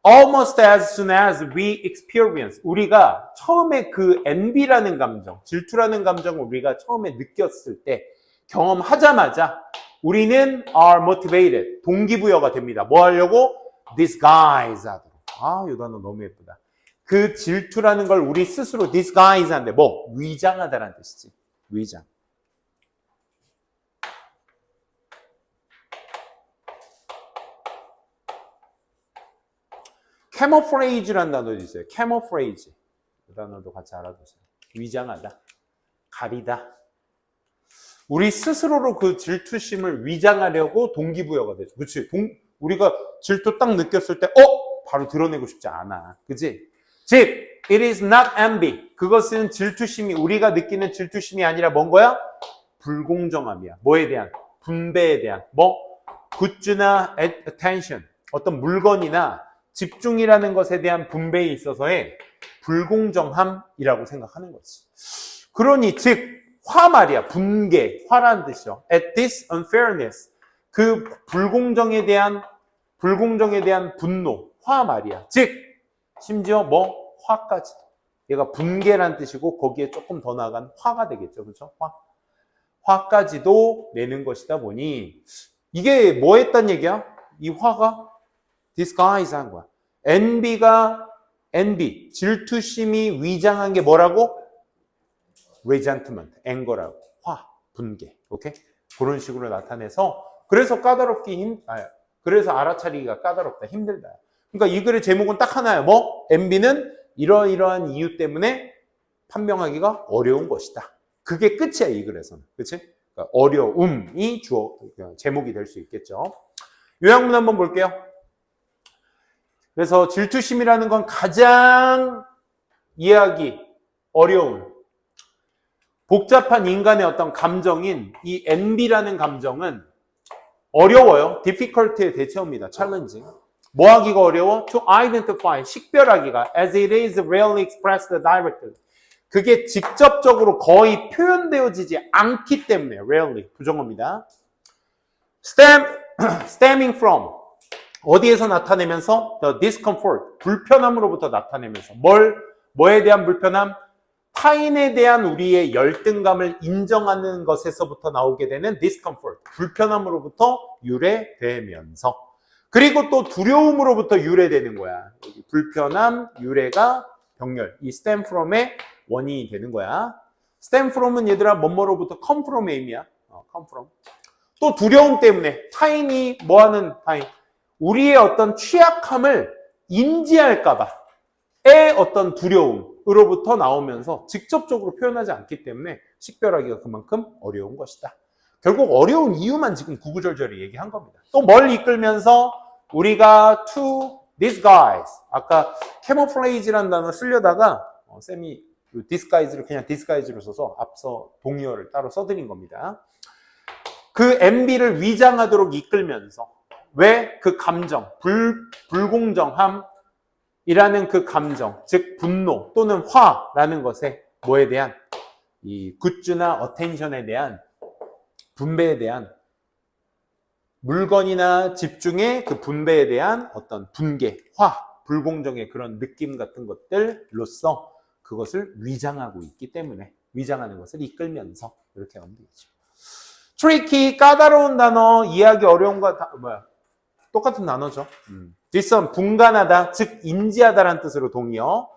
S1: almost as soon as we experience, 우리가 처음에 그 envy라는 감정, 질투라는 감정을 우리가 처음에 느꼈을 때 경험하자마자 우리는 are motivated, 동기부여가 됩니다. 뭐 하려고? disguise 하도록. 아, 이 단어 너무 예쁘다. 그 질투라는 걸 우리 스스로 disguise 한데 뭐? 위장하다라는 뜻이지. 위장. camouflage라는 단어도 있어요. camouflage. 그 단어도 같이 알아두세요. 위장하다. 가리다. 우리 스스로로 그 질투심을 위장하려고 동기부여가 되죠. 그치? 우리가 질투 딱 느꼈을 때, 바로 드러내고 싶지 않아. 그치? 즉, it is not envy. 그것은 질투심이, 우리가 느끼는 질투심이 아니라 뭔 거야? 불공정함이야. 뭐에 대한? 분배에 대한. 뭐? 굿즈나 attention. 어떤 물건이나 집중이라는 것에 대한 분배에 있어서의 불공정함이라고 생각하는 거지. 그러니 즉 화 말이야. 분개, 화라는 뜻이죠. At this unfairness, 그 불공정에 대한 분노, 화 말이야. 즉 심지어 뭐 화까지. 얘가 분개라는 뜻이고 거기에 조금 더 나아간 화가 되겠죠. 그렇죠? 화까지도 내는 것이다 보니 이게 뭐 했단 얘기야? 이 화가 disguise 한 거야. envy, 질투심이 위장한 게 뭐라고? resentment, anger라고. 화, 분개. 오케이? 그런 식으로 나타내서 그래서 그래서 알아차리기가 까다롭다, 힘들다. 그러니까 이 글의 제목은 딱 하나예요. 뭐? envy는 이러이러한 이유 때문에 판명하기가 어려운 것이다. 그게 끝이야, 이 글에서는. 그치? 그러니까 어려움이 제목이 될 수 있겠죠. 요약문 한번 볼게요. 그래서 질투심이라는 건 가장 이해하기 어려운 복잡한 인간의 어떤 감정인 이 envy라는 감정은 어려워요. difficult의 대체어입니다. challenging. 뭐 하기가 어려워? to identify, 식별하기가 as it is rarely expressed directly. 그게 직접적으로 거의 표현되어지지 않기 때문에 rarely, 부정어입니다. stemming from, 어디에서 나타내면서 the discomfort, 불편함으로부터 나타내면서 뭐에 대한 불편함? 타인에 대한 우리의 열등감을 인정하는 것에서부터 나오게 되는 discomfort, 불편함으로부터 유래되면서 그리고 또 두려움으로부터 유래되는 거야. 여기 불편함, 유래가 병렬, 이 stem from의 원인이 되는 거야. stem from은 얘들아 뭐뭐로부터 come from의 의미야. come from. 또 두려움 때문에 타인이 뭐하는 타인? 우리의 어떤 취약함을 인지할까봐의 어떤 두려움으로부터 나오면서 직접적으로 표현하지 않기 때문에 식별하기가 그만큼 어려운 것이다. 결국 어려운 이유만 지금 구구절절히 얘기한 겁니다. 또 뭘 이끌면서 우리가 to disguise, 아까 camouflage라는 단어 쓰려다가 쌤이 disguise를 그냥 disguise로 써서 앞서 동의어를 따로 써드린 겁니다. 그 envy를 위장하도록 이끌면서 왜 그 감정, 불공정함이라는 그 감정, 즉 분노 또는 화라는 것에 뭐에 대한 이 굿즈나 어텐션에 대한 분배에 대한 물건이나 집중의 그 분배에 대한 어떤 분개, 화, 불공정의 그런 느낌 같은 것들로서 그것을 위장하고 있기 때문에 위장하는 것을 이끌면서 이렇게 하면 되겠죠. tricky, 까다로운 단어, 이해하기 어려운 거 똑같은 단어죠. discern, 분간하다, 즉 인지하다라는 뜻으로 동의어.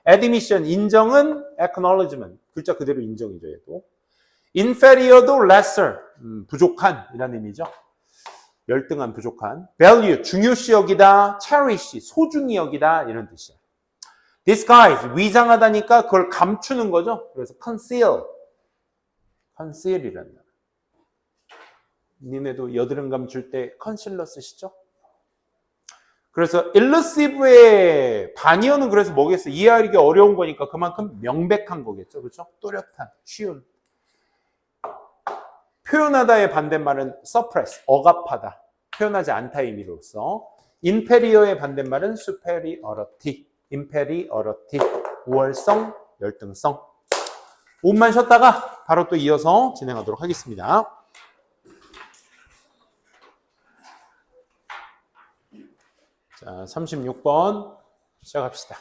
S1: admission, 인정은 acknowledgement, 글자 그대로 인정이죠. 얘도. inferior도 lesser, 부족한 이라는 의미죠. 열등한, 부족한. value, 중요시 여기다. cherish, 소중히 여기다 이런 뜻이야. disguise, 위장하다니까 그걸 감추는 거죠. 그래서 conceal이라는 단어. 니네도 여드름 감출 때 컨실러 쓰시죠? 그래서 elusive의 반의어는 그래서 뭐겠어요? 이해하기 어려운 거니까 그만큼 명백한 거겠죠. 그렇죠? 또렷한, 쉬운. 표현하다의 반대말은 suppress, 억압하다. 표현하지 않다 의미로서. inferior의 반대말은 superiority, 우월성, 열등성. 5분만 쉬었다가 바로 또 이어서 진행하도록 하겠습니다. 자, 36번 시작합시다.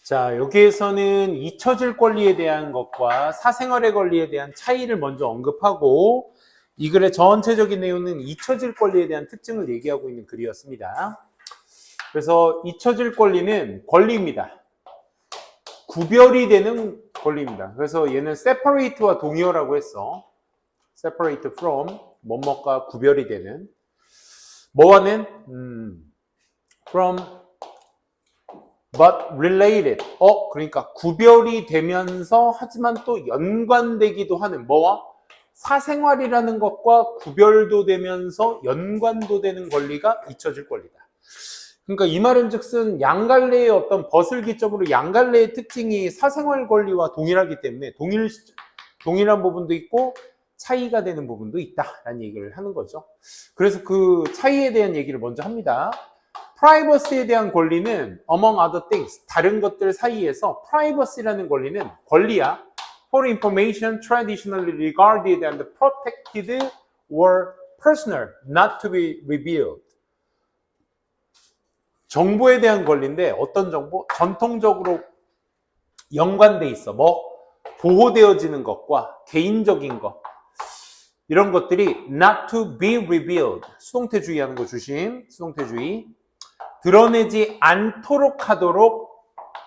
S1: 자, 여기에서는 잊혀질 권리에 대한 것과 사생활의 권리에 대한 차이를 먼저 언급하고 이 글의 전체적인 내용은 잊혀질 권리에 대한 특징을 얘기하고 있는 글이었습니다. 그래서 잊혀질 권리는 권리입니다. 구별이 되는 권리입니다. 그래서 얘는 separate와 동의어라고 했어. separate from, 뭐뭐가 구별이 되는. 뭐와는? from, but related. 그러니까 구별이 되면서 하지만 또 연관되기도 하는 뭐와? 사생활이라는 것과 구별도 되면서 연관도 되는 권리가 잊혀질 권리다. 그러니까 이 말은 즉슨 양갈래의 어떤 벗을기점으로 양갈래의 특징이 사생활 권리와 동일하기 때문에 동일한 부분도 있고 차이가 되는 부분도 있다라는 얘기를 하는 거죠. 그래서 그 차이에 대한 얘기를 먼저 합니다. 프라이버시에 대한 권리는 among other things, 다른 것들 사이에서 프라이버시라는 권리는 권리야. For information traditionally regarded and protected or personal, not to be revealed. 정보에 대한 권리인데 어떤 정보? 전통적으로 연관돼 있어. 뭐? 보호되어지는 것과 개인적인 것. 이런 것들이 not to be revealed. 수동태주의 하는 거 조심. 수동태주의. 드러내지 않도록 하도록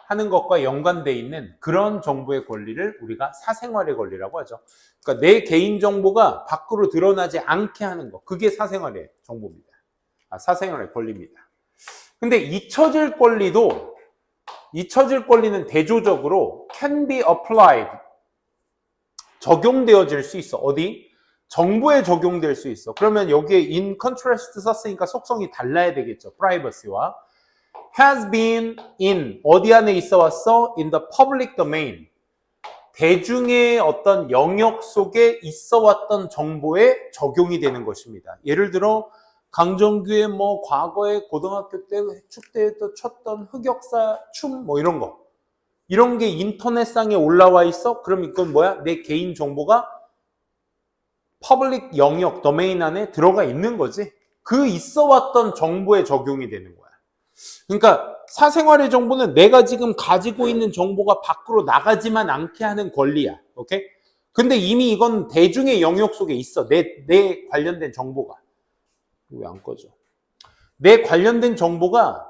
S1: 하는 것과 연관돼 있는 그런 정보의 권리를 우리가 사생활의 권리라고 하죠. 그러니까 내 개인 정보가 밖으로 드러나지 않게 하는 것. 그게 사생활의 정보입니다. 사생활의 권리입니다. 근데 잊혀질 권리는 대조적으로 can be applied. 적용되어질 수 있어. 어디? 정보에 적용될 수 있어. 그러면 여기에 in contrast 썼으니까 속성이 달라야 되겠죠. privacy와. has been in. 어디 안에 있어 왔어? in the public domain. 대중의 어떤 영역 속에 있어 왔던 정보에 적용이 되는 것입니다. 예를 들어 강정규의 뭐 과거에 고등학교 때 축제에서 췄던 흑역사 춤 뭐 이런 거. 이런 게 인터넷상에 올라와 있어? 그럼 이건 뭐야? 내 개인 정보가 퍼블릭 영역, 도메인 안에 들어가 있는 거지. 그 있어 왔던 정보에 적용이 되는 거야. 그러니까 사생활의 정보는 내가 지금 가지고 있는 정보가 밖으로 나가지만 않게 하는 권리야. 오케이? 근데 이미 이건 대중의 영역 속에 있어. 내 관련된 정보가. 왜 안 꺼져? 내 관련된 정보가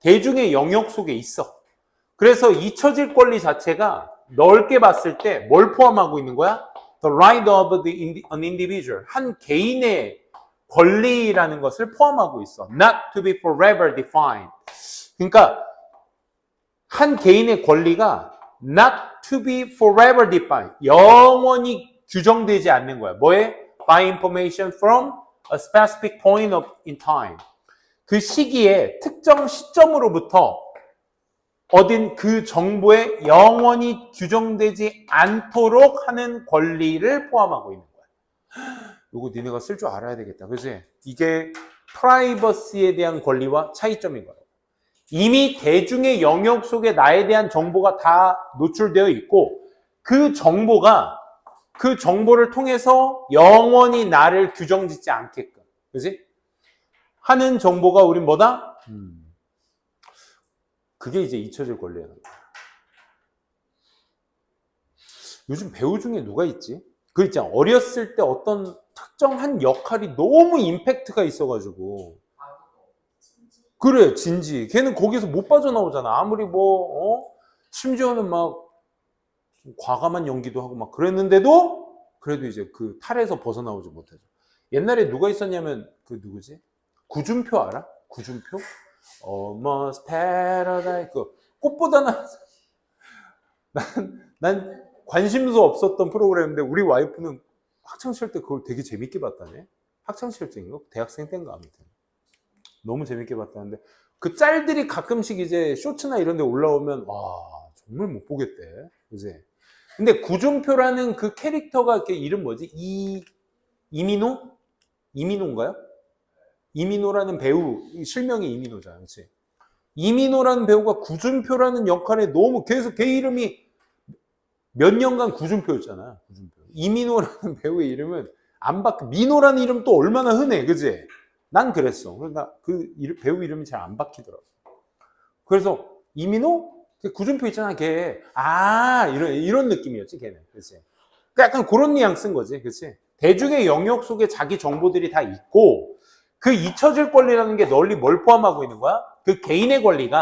S1: 대중의 영역 속에 있어. 그래서 잊혀질 권리 자체가 넓게 봤을 때 뭘 포함하고 있는 거야? The right of an individual. 한 개인의 권리라는 것을 포함하고 있어. Not to be forever defined. 그러니까 한 개인의 권리가 not to be forever defined. 영원히 규정되지 않는 거야. 뭐에? By information from a specific point in time. 그 시기에 특정 시점으로부터 얻은 그 정보에 영원히 규정되지 않도록 하는 권리를 포함하고 있는 거야. 이거 니네가 쓸 줄 알아야 되겠다. 그치? 이게 프라이버시에 대한 권리와 차이점인 거야. 이미 대중의 영역 속에 나에 대한 정보가 다 노출되어 있고 그 정보를 통해서 영원히 나를 규정짓지 않게끔. 그치? 하는 정보가 우린 뭐다? 그게 이제 잊혀질 권리라는 거야. 요즘 배우 중에 누가 있지? 그 있잖아. 어렸을 때 어떤 특정한 역할이 너무 임팩트가 있어가지고. 그래, 진지. 걔는 거기서 못 빠져나오잖아. 아무리 심지어는 막 과감한 연기도 하고 막 그랬는데도 그래도 이제 그 탈에서 벗어나오지 못하죠. 옛날에 누가 있었냐면 그 누구지? 구준표 알아? 구준표? Almost Paradise. 그 꽃보다 난 관심도 없었던 프로그램인데 우리 와이프는 학창시절 때 그걸 되게 재밌게 봤다네. 학창시절 때인가? 대학생 때인가 아무튼. 너무 재밌게 봤다는데 그 짤들이 가끔씩 이제 쇼츠나 이런 데 올라오면 와 정말 못 보겠대. 그지? 근데 구준표라는 그 캐릭터가 이렇게 이름 뭐지? 이민호? 이민호인가요? 이민호라는 배우, 실명이 이민호잖아. 그렇지? 이민호라는 배우가 구준표라는 역할에 너무 계속 걔 이름이 몇 년간 구준표였잖아. 구준표. 이민호라는 배우의 이름은 민호라는 이름 또 얼마나 흔해, 그지? 난 그랬어. 그러니까 배우 이름이 잘 안 박히더라고. 그래서 이민호? 구준표 있잖아, 걔. 이런 느낌이었지, 걔는. 그치? 그러니까 약간 그런 뉘앙스인 거지, 그치? 대중의 영역 속에 자기 정보들이 다 있고, 그 잊혀질 권리라는 게 널리 뭘 포함하고 있는 거야? 그 개인의 권리인데,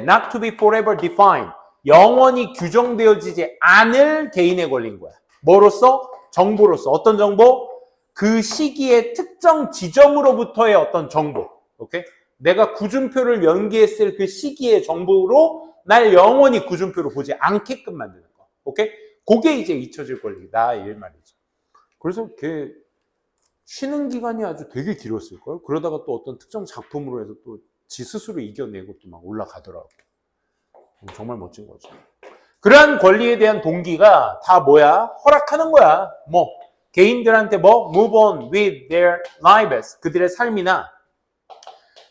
S1: not to be forever defined. 영원히 규정되어지지 않을 개인의 권리인 거야. 뭐로써? 정보로서. 어떤 정보? 그 시기의 특정 지점으로부터의 어떤 정보. 오케이? 내가 구준표를 연기했을 그 시기의 정보로 날 영원히 구준표로 보지 않게끔 만드는 거. 오케이? 그게 이제 잊혀질 권리다, 이 말이죠. 그래서 걔 쉬는 기간이 아주 되게 길었을걸? 그러다가 또 어떤 특정 작품으로 해서 또 지 스스로 이겨내고 또 막 올라가더라고. 정말 멋진 거죠. 그러한 권리에 대한 동기가 다 뭐야? 허락하는 거야. 뭐 개인들한테 move on with their lives. 그들의 삶이나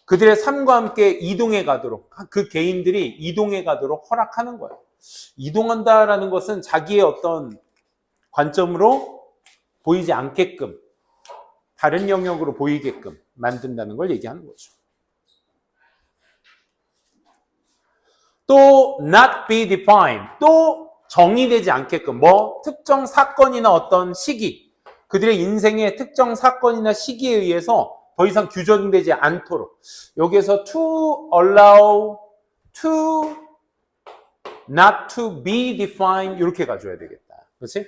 S1: 그들의 삶과 함께 이동해 가도록, 그 개인들이 이동해 가도록 허락하는 거야. 이동한다라는 것은 자기의 어떤 관점으로 보이지 않게끔, 다른 영역으로 보이게끔 만든다는 걸 얘기하는 거죠. 또 not be defined, 또 정의되지 않게끔, 특정 사건이나 어떤 시기, 그들의 인생의 특정 사건이나 시기에 의해서 더 이상 규정되지 않도록, 여기에서 to allow, to not to be defined 이렇게 가져야 되겠다. 그렇지?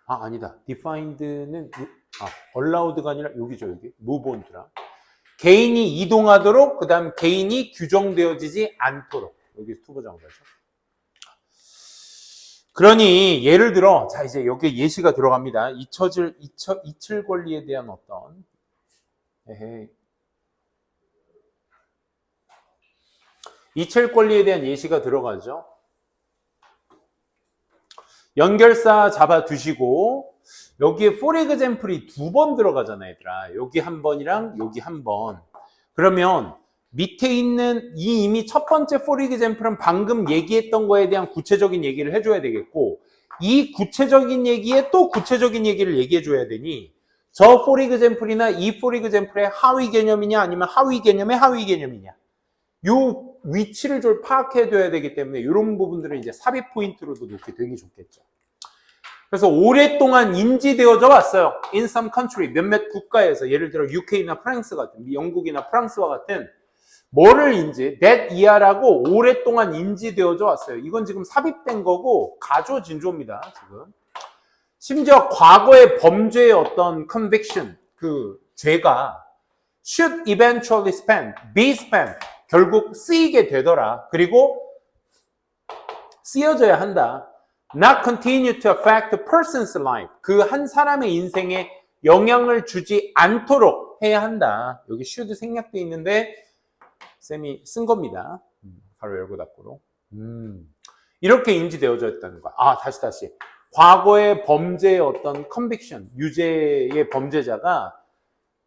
S1: 아니다. defined는 allowed가 아니라 여기죠, 여기. move on더라. 개인이 이동하도록, 그 다음 개인이 규정되어지지 않도록. 여기 투부정사죠. 그러니 예를 들어, 자 이제 여기에 예시가 들어갑니다. 잊힐 권리에 대한 어떤 잊힐 권리에 대한 예시가 들어가죠. 연결사 잡아두시고 여기에 for example이 2번 들어가잖아, 얘들아. 여기 한 번이랑 여기 한 번. 그러면 밑에 있는 이미 첫 번째 for example은 방금 얘기했던 거에 대한 구체적인 얘기를 해줘야 되겠고, 이 구체적인 얘기에 또 구체적인 얘기를 얘기해줘야 되니, 저 for example이나 이 for example의 하위 개념이냐 아니면 하위 개념의 하위 개념이냐, 요 위치를 좀 파악해둬야 되기 때문에 이런 부분들을 이제 삽입 포인트로도 놓기 되게 좋겠죠. 그래서 오랫동안 인지되어져 왔어요. In some country, 몇몇 국가에서, 예를 들어 UK나 프랑스 같은, 영국이나 프랑스와 같은 뭐를 that year라고 오랫동안 인지되어져 왔어요. 이건 지금 삽입된 거고 가조진조입니다, 지금. 심지어 과거의 범죄의 어떤 conviction, 그 죄가 should eventually be spent, 결국 쓰이게 되더라. 그리고 쓰여져야 한다. Not continue to affect a person's life. 그 한 사람의 인생에 영향을 주지 않도록 해야 한다. 여기 should 생략되어 있는데 쌤이 쓴 겁니다. 바로 열고 닫고로. 이렇게 인지되어져 있다는 거야. 다시. 과거의 범죄의 어떤 conviction, 유죄의 범죄자가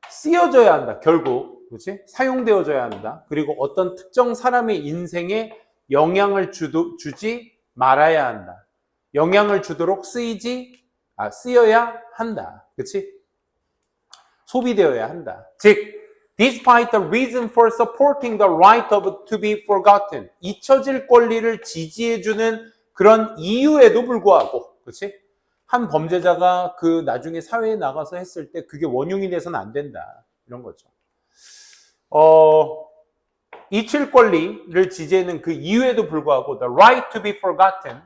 S1: 쓰여져야 한다. 결국, 그렇지? 사용되어져야 한다. 그리고 어떤 특정 사람의 인생에 영향을 주지 말아야 한다. 영향을 주도록 쓰여야 한다. 그렇지? 소비되어야 한다. 즉, despite the reason for supporting the right of to be forgotten, 잊혀질 권리를 지지해주는 그런 이유에도 불구하고, 그렇지? 한 범죄자가 그 나중에 사회에 나가서 했을 때 그게 원흉이 돼서는 안 된다. 이런 거죠. 잊힐 권리를 지지하는 그 이유에도 불구하고 the right to be forgotten,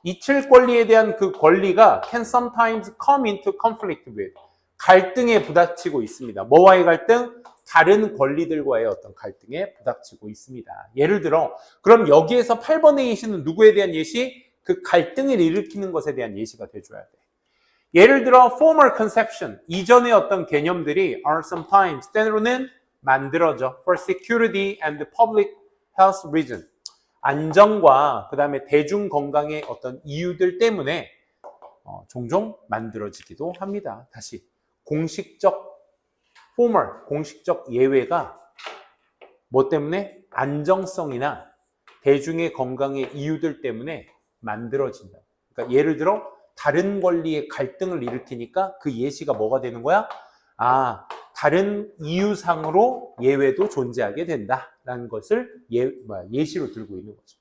S1: 잊힐 권리에 대한 그 권리가 can sometimes come into conflict with, 갈등에 부닥치고 있습니다. 뭐와의 갈등? 다른 권리들과의 어떤 갈등에 부닥치고 있습니다. 예를 들어, 그럼 여기에서 8번의 예시는 누구에 대한 예시? 그 갈등을 일으키는 것에 대한 예시가 돼줘야 돼. 예를 들어 former conception, 이전의 어떤 개념들이 are sometimes, 때로는 만들어져 for security and public health reason, 안정과 그 다음에 대중 건강의 어떤 이유들 때문에 종종 만들어지기도 합니다. 다시 공식적 former, 공식적 예외가 뭐 때문에? 안정성이나 대중의 건강의 이유들 때문에 만들어진다. 그러니까 예를 들어 다른 권리의 갈등을 일으키니까 그 예시가 뭐가 되는 거야? 아, 다른 이유상으로 예외도 존재하게 된다라는 것을 예시로 들고 있는 거죠.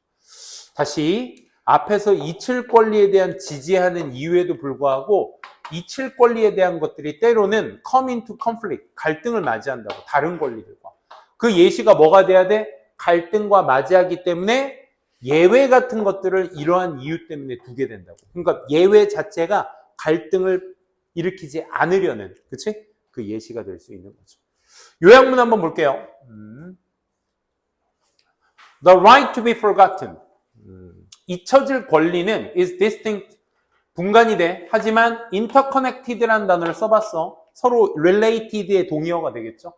S1: 다시 앞에서 이칠 권리에 대한 지지하는 이유에도 불구하고 이칠 권리에 대한 것들이 때로는 come into conflict, 갈등을 맞이한다고, 다른 권리들과. 그 예시가 뭐가 돼야 돼? 갈등과 맞이하기 때문에 예외 같은 것들을 이러한 이유 때문에 두게 된다고. 그러니까 예외 자체가 갈등을 일으키지 않으려는, 그치? 그 예시가 될 수 있는 거죠. 요약문 한번 볼게요. The right to be forgotten. 잊혀질 권리는 is distinct, 분간이 돼. 하지만 interconnected라는 단어를 써봤어. 서로 related의 동의어가 되겠죠.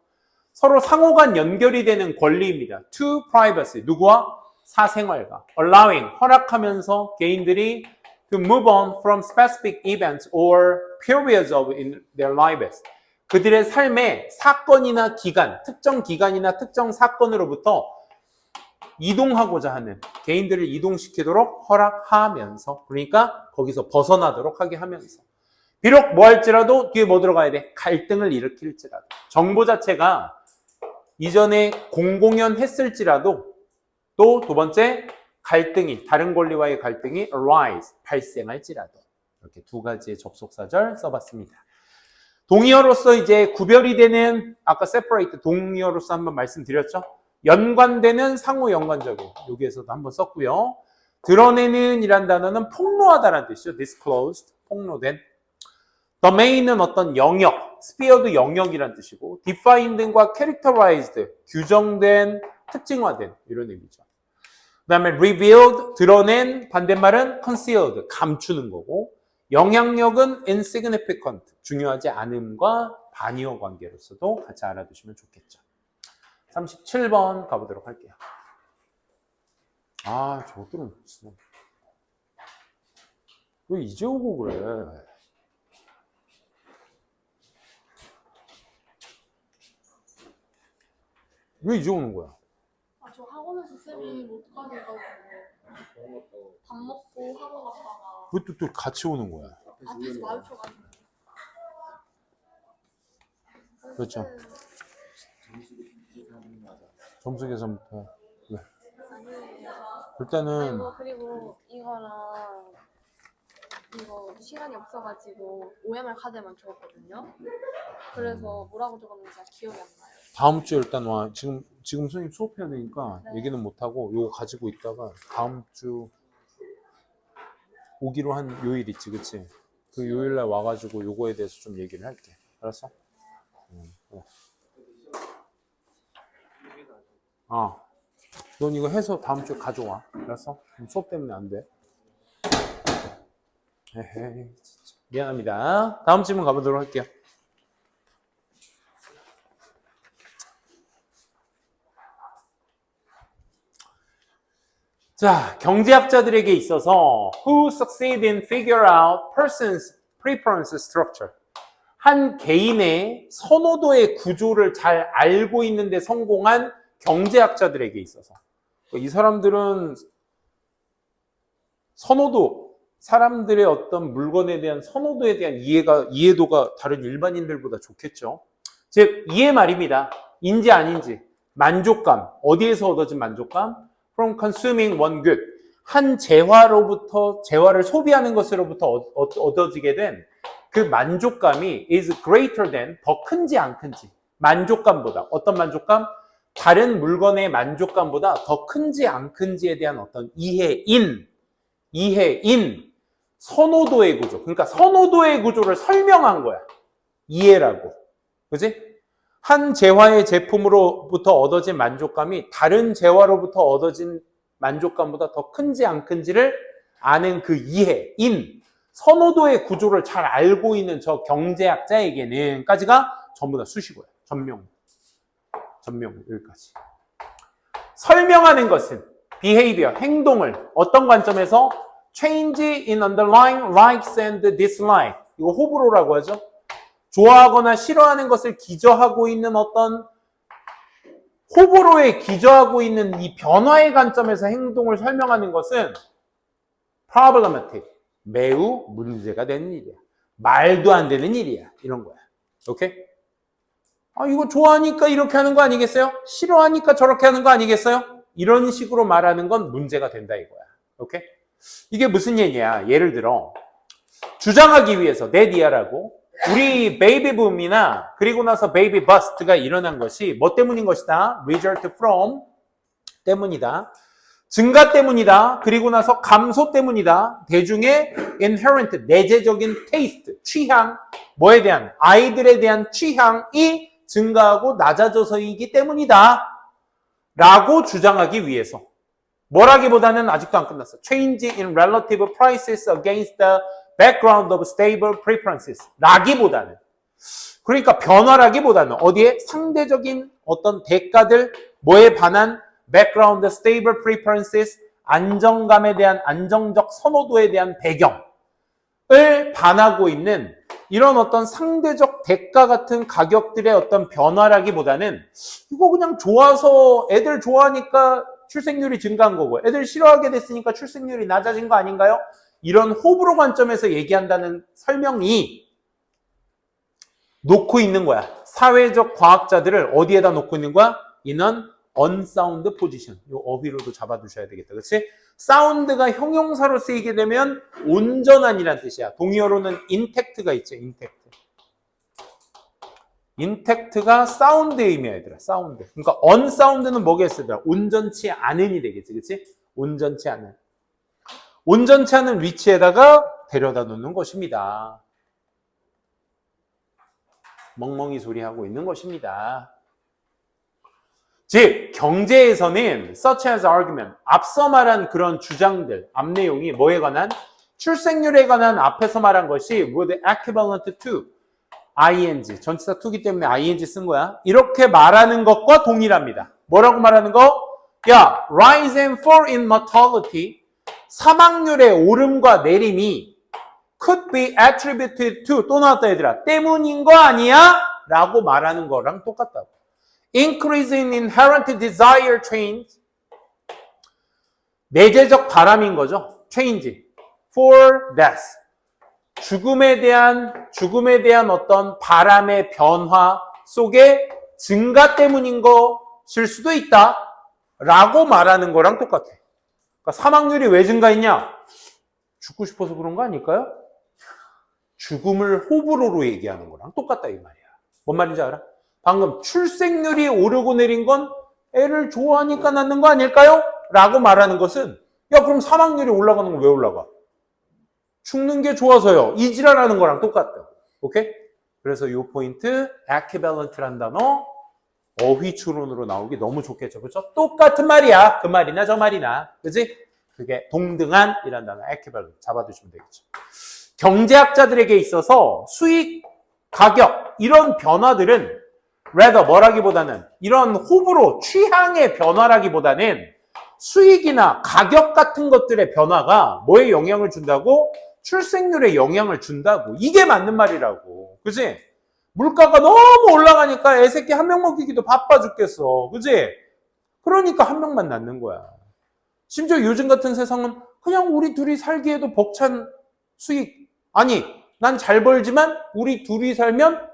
S1: 서로 상호간 연결이 되는 권리입니다. To privacy, 누구와? 사생활과. Allowing, 허락하면서 개인들이 to move on from specific events or periods of in their lives. 그들의 삶의 사건이나 기간, 특정 기간이나 특정 사건으로부터 이동하고자 하는, 개인들을 이동시키도록 허락하면서, 그러니까 거기서 벗어나도록 하게 하면서, 비록 뭐 할지라도 뒤에 뭐 들어가야 돼? 갈등을 일으킬지라도, 정보 자체가 이전에 공공연 했을지라도, 또 두 번째 갈등이, 다른 권리와의 갈등이 arise, 발생할지라도, 이렇게 두 가지의 접속사절 써봤습니다. 동의어로서 이제 구별이 되는, 아까 separate 동의어로서 한번 말씀드렸죠. 연관되는, 상호 연관적인, 여기에서도 한번 썼고요. 드러내는 이란 단어는 폭로하다라는 뜻이죠. disclosed, 폭로된. domain은 어떤 영역, sphere도 영역이란 뜻이고, defined과 characterized, 규정된, 특징화된, 이런 의미죠. 그 다음에 revealed, 드러낸, 반대말은 concealed, 감추는 거고, 영향력은 insignificant, 중요하지 않음과 반의어 관계로서도 같이 알아두시면 좋겠죠. 37번 가보도록 할게요. 아, 저것들은 진짜 왜 이제 오고 그래? 왜 이제 오는 거야?
S2: 아, 저 학원에서 쌤이 못 가게 해가지고 밥 먹고 학원 갔다가
S1: 왜 또 같이 오는 거야?
S2: 앞에서 마주쳐가지고.
S1: 그렇죠. 점수 계산부터. 네.
S2: 아니에요.
S1: 일단은
S2: 아이고, 그리고 이거랑 이거 시간이 없어가지고 OMR 카드만 적었거든요. 그래서 뭐라고 적었는지 잘 기억이 안 나요.
S1: 다음 주에 일단 와. 지금 선생님 수업해야 되니까
S2: 네.
S1: 얘기는 못 하고 요거 가지고 있다가 다음 주 오기로 한 요일 있지, 그치? 그 요일 날 와가지고 요거에 대해서 좀 얘기를 할게. 알았어? 그래. 넌 이거 해서 다음 주에 가져와. 알았어? 수업 때문에 안 돼. 에헤이, 진짜. 미안합니다. 다음 질문 가보도록 할게요. 자, 경제학자들에게 있어서 who succeed in figure out person's preference structure. 한 개인의 선호도의 구조를 잘 알고 있는데 성공한 경제학자들에게 있어서 이 사람들은 선호도, 사람들의 어떤 물건에 대한 선호도에 대한 이해도가 다른 일반인들보다 좋겠죠. 즉, 이해 말입니다. 인지 아닌지. 만족감. 어디에서 얻어진 만족감? From consuming one good. 한 재화를 소비하는 것으로부터 얻어지게 된 그 만족감이 is greater than, 더 큰지 안 큰지. 만족감보다. 어떤 만족감? 다른 물건의 만족감보다 더 큰지 안 큰지에 대한 어떤 이해인 선호도의 구조. 그러니까 선호도의 구조를 설명한 거야. 이해라고. 그지? 한 재화의 제품으로부터 얻어진 만족감이 다른 재화로부터 얻어진 만족감보다 더 큰지 안 큰지를 아는 그 이해인, 선호도의 구조를 잘 알고 있는 저 경제학자에게는까지가 전부 다 수식어야. 전명 여기까지. 설명하는 것은 behavior, 행동을 어떤 관점에서 change in underlying likes and dislike, 이거 호불호라고 하죠. 좋아하거나 싫어하는 것을 기저하고 있는 어떤 호불호에 기저하고 있는 이 변화의 관점에서 행동을 설명하는 것은 problematic, 매우 문제가 되는 일이야. 말도 안 되는 일이야. 이런 거야. 오케이? 아, 이거 좋아하니까 이렇게 하는 거 아니겠어요? 싫어하니까 저렇게 하는 거 아니겠어요? 이런 식으로 말하는 건 문제가 된다 이거야. 오케이? 이게 무슨 얘기야? 예를 들어 주장하기 위해서 네디아라고 우리 베이비 붐이나 그리고 나서 베이비 버스트가 일어난 것이 뭐 때문인 것이다? result from 때문이다. 증가 때문이다. 그리고 나서 감소 때문이다. 대중의 inherent 내재적인 taste, 취향, 뭐에 대한 아이들에 대한 취향이 증가하고 낮아져서이기 때문이다. 라고 주장하기 위해서. 뭐라기보다는 아직도 안 끝났어. Change in relative prices against the background of stable preferences. 라기보다는. 그러니까 변화라기보다는 어디에? 상대적인 어떤 대가들, 뭐에 반한 background stable preferences, 안정감에 대한 안정적 선호도에 대한 배경을 반하고 있는 이런 어떤 상대적 대가 같은 가격들의 어떤 변화라기보다는 이거 그냥 좋아서 애들 좋아하니까 출생률이 증가한 거고 애들 싫어하게 됐으니까 출생률이 낮아진 거 아닌가요? 이런 호불호 관점에서 얘기한다는 설명이 놓고 있는 거야. 사회적 과학자들을 어디에다 놓고 있는 거야? 인원 unsound position. 이 어휘로도 잡아두셔야 되겠다. 그렇지? 사운드가 형용사로 쓰이게 되면 온전한이란 뜻이야. 동의어로는 intact가 있죠. intact가 사운드의 의미야, 얘들아. 사운드. 그러니까 unsound는 뭐겠어? 온전치 않은이 되겠지. 그렇지? 온전치 않은. 온전치 않은 위치에다가 데려다 놓는 것입니다. 멍멍이 소리하고 있는 것입니다. 즉, 경제에서는 such as argument, 앞서 말한 그런 주장들, 앞 내용이 뭐에 관한? 출생률에 관한 앞에서 말한 것이 would equivalent to ing, 전치사 to기 때문에 ing 쓴 거야. 이렇게 말하는 것과 동일합니다. 뭐라고 말하는 거? 야, rise and fall in mortality, 사망률의 오름과 내림이 could be attributed to, 또 나왔다 얘들아, 때문인 거 아니야? 라고 말하는 거랑 똑같다고. Increase in inherent desire change. 내재적 바람인 거죠. Change. For death. 죽음에 대한 어떤 바람의 변화 속에 증가 때문인 것일 수도 있다. 라고 말하는 거랑 똑같아. 그러니까 사망률이 왜 증가했냐? 죽고 싶어서 그런 거 아닐까요? 죽음을 호불호로 얘기하는 거랑 똑같다 이 말이야. 뭔 말인지 알아? 방금 출생률이 오르고 내린 건 애를 좋아하니까 낳는 거 아닐까요? 라고 말하는 것은 야 그럼 사망률이 올라가는 건 왜 올라가? 죽는 게 좋아서요. 이 지랄하는 거랑 똑같다. 오케이? 그래서 이 포인트 equivalent라는 단어 어휘 추론으로 나오기 너무 좋겠죠. 그렇죠? 똑같은 말이야. 그 말이나 저 말이나. 그지? 그게 동등한이라는 단어 equivalent 잡아두시면 되겠죠. 경제학자들에게 있어서 수익, 가격 이런 변화들은 rather 뭐라기보다는 이런 호불호, 취향의 변화라기보다는 수익이나 가격 같은 것들의 변화가 뭐에 영향을 준다고? 출생률에 영향을 준다고. 이게 맞는 말이라고. 그지? 물가가 너무 올라가니까 애 새끼 한 명 먹이기도 바빠 죽겠어. 그지? 그러니까 한 명만 낳는 거야. 심지어 요즘 같은 세상은 그냥 우리 둘이 살기에도 벅찬 수익. 아니, 난 잘 벌지만 우리 둘이 살면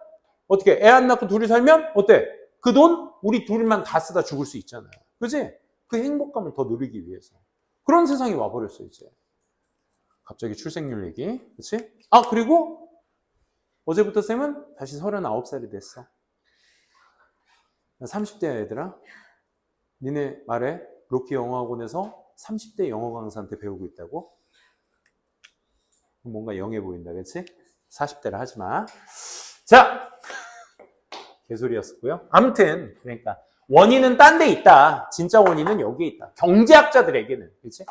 S1: 어떻게 애 안 낳고 둘이 살면 어때? 그 돈 우리 둘만 다 쓰다 죽을 수 있잖아요. 그지? 그 행복감을 더 누리기 위해서. 그런 세상이 와버렸어 이제. 갑자기 출생률 얘기. 그치? 아 그리고 어제부터 쌤은 다시 39살이 됐어. 30대야 얘들아. 니네 말해 로키 영어학원에서 30대 영어 강사한테 배우고 있다고? 뭔가 영해 보인다 그치? 40대라 하지마. 자, 개소리였었고요. 아무튼 그러니까 원인은 딴 데 있다. 진짜 원인은 여기에 있다. 경제학자들에게는. 그렇지?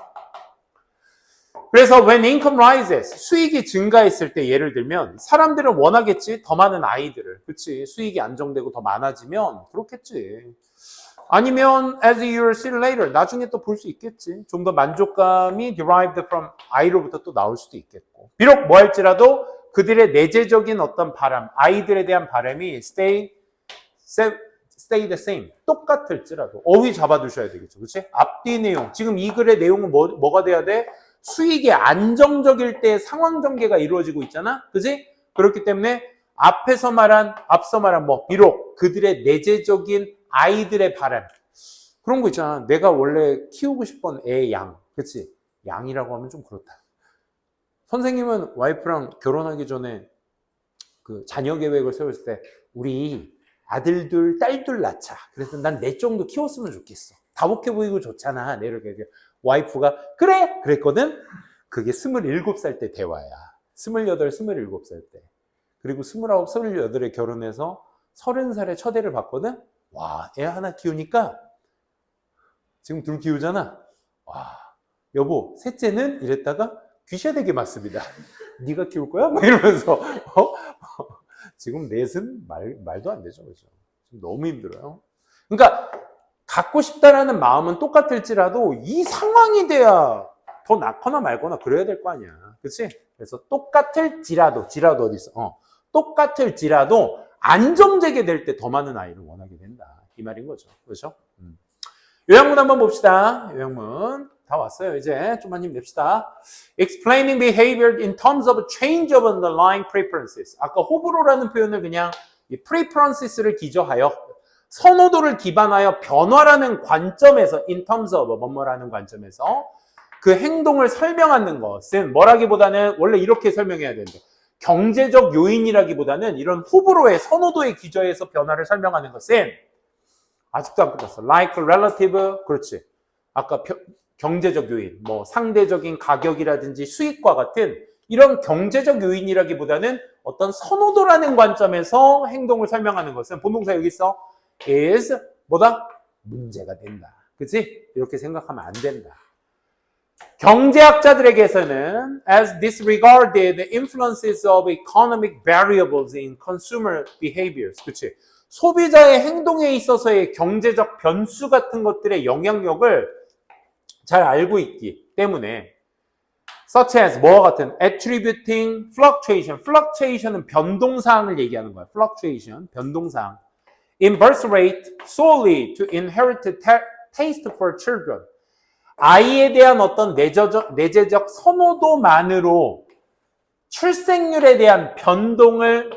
S1: 그래서 when income rises, 수익이 증가했을 때 예를 들면 사람들은 원하겠지. 더 많은 아이들을. 그렇지? 수익이 안정되고 더 많아지면 그렇겠지. 아니면 as a year see later, 나중에 또 볼 수 있겠지. 좀 더 만족감이 derived from 아이로부터 또 나올 수도 있겠고. 비록 뭐 할지라도 그들의 내재적인 어떤 바람, 아이들에 대한 바람이 stay the same. 똑같을지라도 어휘 잡아두셔야 되겠죠. 그렇지? 앞뒤 내용. 지금 이 글의 내용은 뭐가 돼야 돼? 수익이 안정적일 때 상황 전개가 이루어지고 있잖아. 그지? 그렇기 때문에 앞서 말한 뭐 비록 그들의 내재적인 아이들의 바람 그런 거 있잖아. 내가 원래 키우고 싶은 애 양. 그치? 양이라고 하면 좀 그렇다. 선생님은 와이프랑 결혼하기 전에 그 자녀 계획을 세웠을 때 우리 아들 둘, 딸 둘 낳자. 그래서 난 내 정도 키웠으면 좋겠어. 다복해 보이고 좋잖아. 내 이렇게 와이프가 그래! 그랬거든? 그게 27살 때 대화야. 28, 27살 때. 그리고 29, 28에 결혼해서 30살에 첫 애를 봤거든? 와, 애 하나 키우니까 지금 둘 키우잖아. 와, 여보, 셋째는 이랬다가 귀샤되게 맞습니다. 네가 키울 거야? 막 이러면서 지금 넷은 말도 안 되죠, 그죠? 지금 너무 힘들어요. 그러니까 갖고 싶다라는 마음은 똑같을지라도 이 상황이 돼야 더 낳거나 말거나 그래야 될 거 아니야, 그렇지? 그래서 똑같을지라도 어디 있어? 똑같을지라도 안정되게 될 때 더 많은 아이를 원하게 된다, 이 말인 거죠, 그렇죠? 요약문 한번 봅시다. 요약문 다 왔어요. 이제 좀만 힘냅시다. Explaining behavior in terms of change of underlying preferences. 아까 호불호라는 표현을 그냥 이 preferences를 기저하여 선호도를 기반하여 변화라는 관점에서 in terms of 뭐뭐라는 관점에서 그 행동을 설명하는 것은 뭐라기보다는 원래 이렇게 설명해야 되는데 경제적 요인이라기보다는 이런 호불호의 선호도에 기저해서 변화를 설명하는 것은 아직도 안 끝났어. Like relative, 그렇지. 아까 경제적 요인, 뭐 상대적인 가격이라든지 수익과 같은 이런 경제적 요인이라기보다는 어떤 선호도라는 관점에서 행동을 설명하는 것은 본동사 여기 있어. is 뭐다? 문제가 된다. 그치? 이렇게 생각하면 안 된다. 경제학자들에게서는 as disregarded the influences of economic variables in consumer behaviors. 그치? 소비자의 행동에 있어서의 경제적 변수 같은 것들의 영향력을 잘 알고 있기 때문에 such as 뭐와 같은 attributing fluctuation은 변동사항을 얘기하는 거야. fluctuation, 변동사항. in birth rate solely to inherited taste for children. 아이에 대한 어떤 내재적 선호도만으로 출생률에 대한 변동을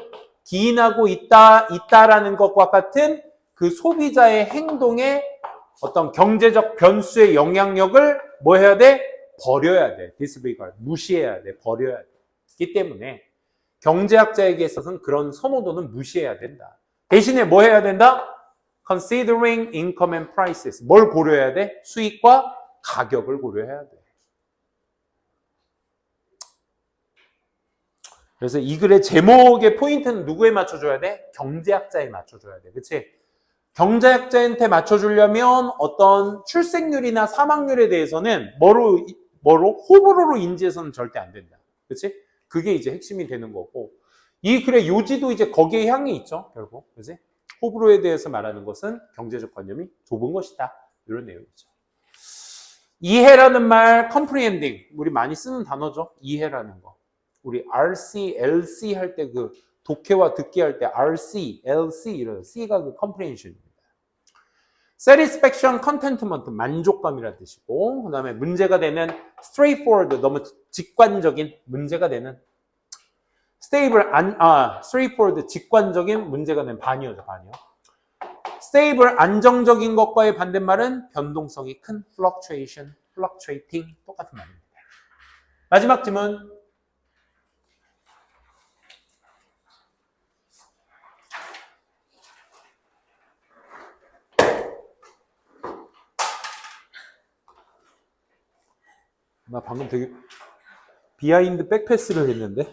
S1: 기인하고 있다라는 것과 같은 그 소비자의 행동에 어떤 경제적 변수의 영향력을 뭐 해야 돼? 버려야 돼. disregard. 무시해야 돼. 버려야 돼. 그렇기 때문에 경제학자에게 있어서는 그런 선호도는 무시해야 된다. 대신에 뭐 해야 된다? considering income and prices. 뭘 고려해야 돼? 수익과 가격을 고려해야 돼. 그래서 이 글의 제목의 포인트는 누구에 맞춰줘야 돼? 경제학자에 맞춰줘야 돼. 그치? 경제학자한테 맞춰주려면 어떤 출생률이나 사망률에 대해서는 뭐로 호불호로 인지해서는 절대 안 된다. 그치? 그게 이제 핵심이 되는 거고. 이 글의 요지도 이제 거기에 향이 있죠. 결국. 그치? 호불호에 대해서 말하는 것은 경제적 관념이 좁은 것이다. 이런 내용이죠. 이해라는 말, comprehending. 우리 많이 쓰는 단어죠. 이해라는 거. 우리 RC, LC 할 때 그 독해와 듣기 할 때 RC, LC 이런 C가 그 comprehension입니다. satisfaction, contentment, 만족감이라는 뜻이고 그 다음에 문제가 되는 straightforward, 너무 직관적인 문제가 되는 straightforward, 직관적인 문제가 되는 반이어죠, 반이요. stable, 안정적인 것과의 반대말은 변동성이 큰 fluctuation, fluctuating 똑같은 말입니다. 마지막 질문. 나 방금 되게 비하인드 백패스를 했는데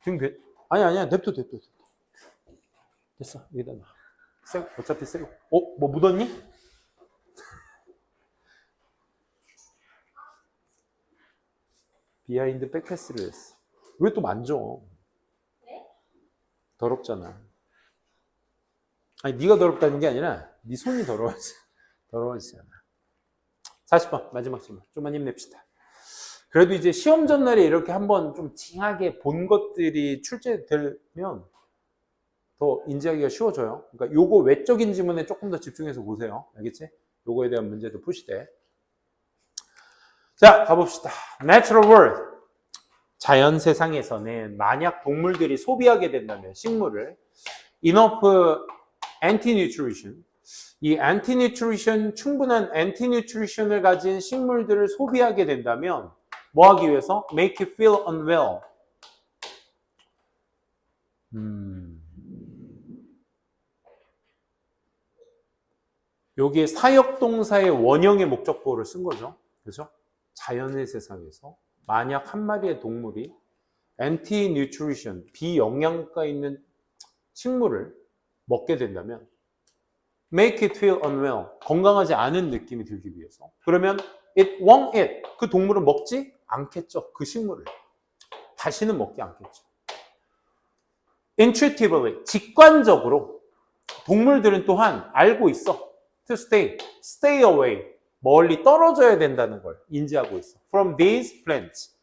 S1: 지금 아니야 냅둬 됐어 여기다 놔. 어차피 새우. 뭐 묻었니? 비하인드 백패스를 했어. 왜 또 만져? 더럽잖아. 아니 네가 더럽다는 게 아니라 네 손이 더러워지잖아. 40번 마지막 질문. 좀만 힘냅시다. 그래도 이제 시험 전날에 이렇게 한번 좀 징하게 본 것들이 출제되면 더 인지하기가 쉬워져요. 그러니까 요거 외적인 지문에 조금 더 집중해서 보세요. 알겠지? 요거에 대한 문제도 푸시되. 자, 가봅시다. Natural world. 자연 세상에서는 만약 동물들이 소비하게 된다면 식물을 enough anti-nutrition, 이 anti-nutrition, 충분한 anti-nutrition을 가진 식물들을 소비하게 된다면 뭐 하기 위해서? Make you feel unwell. 여기에 사역동사의 원형의 목적보호를 쓴 거죠. 그죠? 자연의 세상에서 만약 한 마리의 동물이 anti-nutrition, 비영양가 있는 식물을 먹게 된다면 make it feel unwell, 건강하지 않은 느낌이 들기 위해서. 그러면 it won't eat, 그 동물은 먹지 않겠죠. 그 식물을. 다시는 먹지 않겠죠. Intuitively, 직관적으로 동물들은 또한 알고 있어. To stay away, 멀리 떨어져야 된다는 걸 인지하고 있어. From these plants.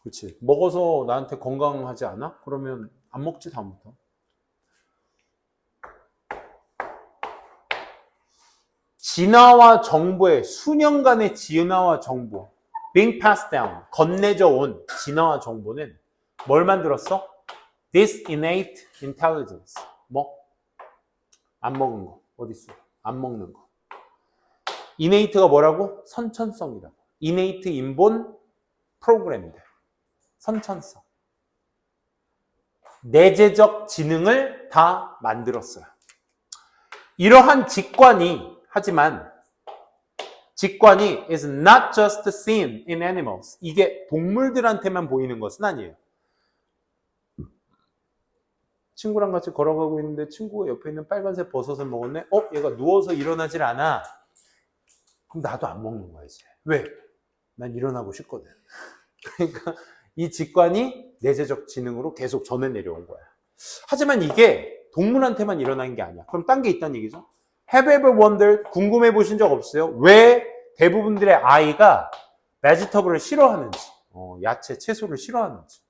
S1: 그렇지. 먹어서 나한테 건강하지 않아? 그러면 안 먹지 다음부터. 진화와 정보의 수년간의 진화와 정보, being passed down, 건네져 온 진화와 정보는 뭘 만들었어? This innate intelligence. 뭐? 안 먹은 거. 어딨어? 안 먹는 거. innate가 뭐라고? 선천성이라고. innate 인본 프로그램들. 선천성. 내재적 지능을 다 만들었어요. 이러한 직관이 하지만 직관이 is not just seen in animals. 이게 동물들한테만 보이는 것은 아니에요. 친구랑 같이 걸어가고 있는데 친구가 옆에 있는 빨간색 버섯을 먹었네? 얘가 누워서 일어나질 않아. 그럼 나도 안 먹는 거야, 이제. 왜? 난 일어나고 싶거든. 그러니까 이 직관이 내재적 지능으로 계속 전해 내려온 거야. 하지만 이게 동물한테만 일어나는 게 아니야. 그럼 딴 게 있다는 얘기죠. Have you ever wondered, 궁금해 보신 적 없어요? 왜 대부분들의 아이가 베지터블을 싫어하는지, 야채, 채소를 싫어하는지.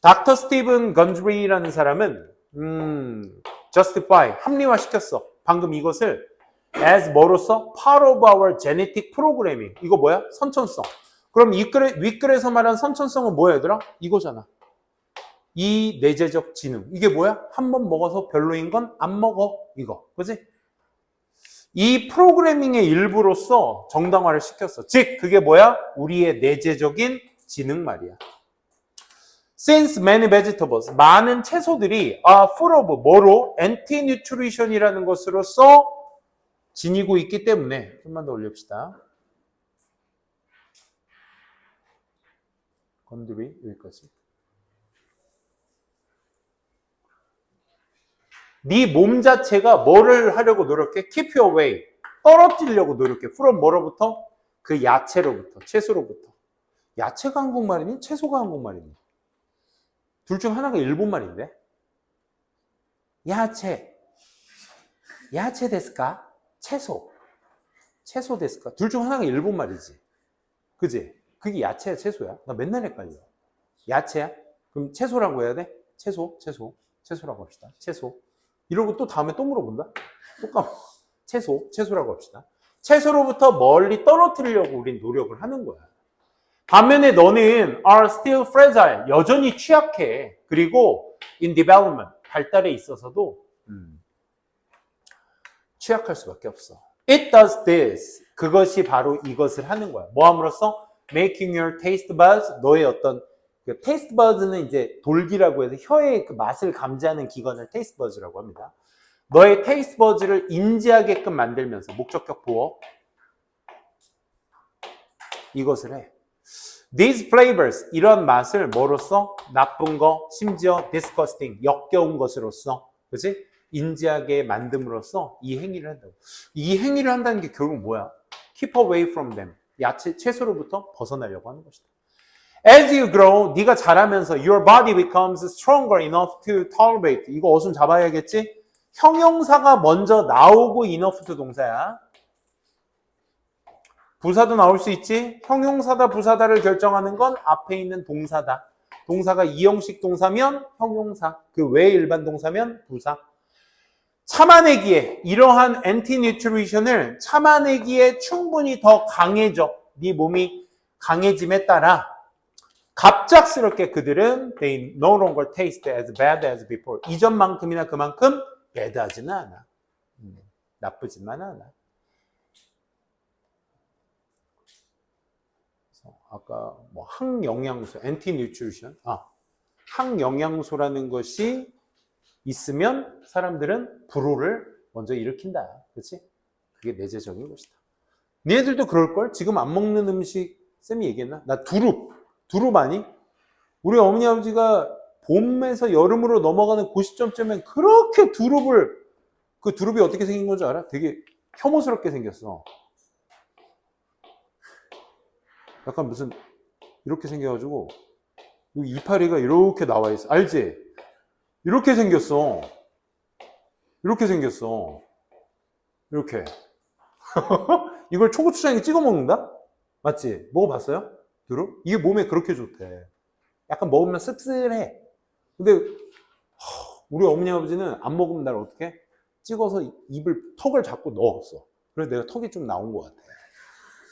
S1: 닥터 스티븐 건드리라는 사람은 justify, 합리화시켰어. 방금 이것을 as 뭐로서? part of our genetic programming. 이거 뭐야? 선천성. 그럼 윗글에서 말한 선천성은 뭐야, 얘들아? 이거잖아. 이 내재적 지능. 이게 뭐야? 한 번 먹어서 별로인 건 안 먹어. 이거. 그지? 이 프로그래밍의 일부로서 정당화를 시켰어. 즉, 그게 뭐야? 우리의 내재적인 지능 말이야. Since many vegetables, 많은 채소들이 are full of 뭐로? anti-nutrition이라는 것으로서 지니고 있기 때문에 좀만 더 올립시다. 건드리 여기까지. 네 몸 자체가 뭐를 하려고 노력해? Keep you away. 떨어뜨리려고 노력해. from 뭐로부터? 그 야채로부터, 채소로부터. 야채가 한국말이니? 채소가 한국말이니? 둘 중 하나가 일본말인데? 야채. 야채 데스까? 채소. 채소 데스까? 둘 중 하나가 일본말이지. 그지? 그게 야채야, 채소야? 나 맨날 헷갈려. 야채야? 그럼 채소라고 해야 돼? 채소라고 합시다. 채소. 이러고 또 다음에 또 물어본다? 또 까먹어. 채소라고 합시다. 채소로부터 멀리 떨어뜨리려고 우린 노력을 하는 거야. 반면에 너는 are still fragile. 여전히 취약해. 그리고 in development. 발달에 있어서도 취약할 수밖에 없어. It does this. 그것이 바로 이것을 하는 거야. 뭐 함으로써? Making your taste buds. 너의 어떤 그 taste buds는 이제 돌기라고 해서 혀의 그 맛을 감지하는 기관을 taste buds라고 합니다. 너의 taste buds를 인지하게끔 만들면서 목적격 보어 이것을 해. These flavors, 이런 맛을 뭐로써? 나쁜 거, 심지어 disgusting, 역겨운 것으로서, 그치? 인지하게 만듦으로써 이 행위를 한다고. 이 행위를 한다는 게 결국 뭐야? Keep away from them. 야채, 채소로부터 벗어나려고 하는 것이다. As you grow, 네가 자라면서 your body becomes stronger enough to tolerate. 이거 어순 잡아야겠지? 형용사가 먼저 나오고 enough to 동사야. 부사도 나올 수 있지? 형용사다, 부사다를 결정하는 건 앞에 있는 동사다. 동사가 이형식 동사면 형용사, 그 외 일반 동사면 부사. 참아내기에 이러한 엔티뉴트리션을 참아내기에 충분히 더 강해져. 네 몸이 강해짐에 따라 갑작스럽게 그들은 they no longer taste as bad as before. 이전만큼이나 그만큼 배드하지는 않아. 나쁘지만 않아. 아까 뭐 항영양소, 엔티뉴트리션, 항영양소라는 것이 있으면 사람들은 불호를 먼저 일으킨다. 그렇지? 그게 내재적인 것이다. 니네들도 그럴걸? 지금 안 먹는 음식 쌤이 얘기했나? 나 두릅 아니? 우리 어머니 아버지가 봄에서 여름으로 넘어가는 그 시점쯤엔 그렇게 그 두릅이 어떻게 생긴 건 줄 알아? 되게 혐오스럽게 생겼어. 약간 무슨 이렇게 생겨가지고 여기 이파리가 이렇게 나와 있어. 알지? 이렇게 생겼어. 이렇게 생겼어. 이렇게. 이걸 초고추장에 찍어 먹는다? 맞지? 먹어봤어요? 두릅? 이게 몸에 그렇게 좋대. 약간 먹으면 씁쓸해. 근데 우리 어머니 아버지는 안 먹으면 날 어떻게? 찍어서 턱을 자꾸 넣었어. 그래서 내가 턱이 좀 나온 것 같아.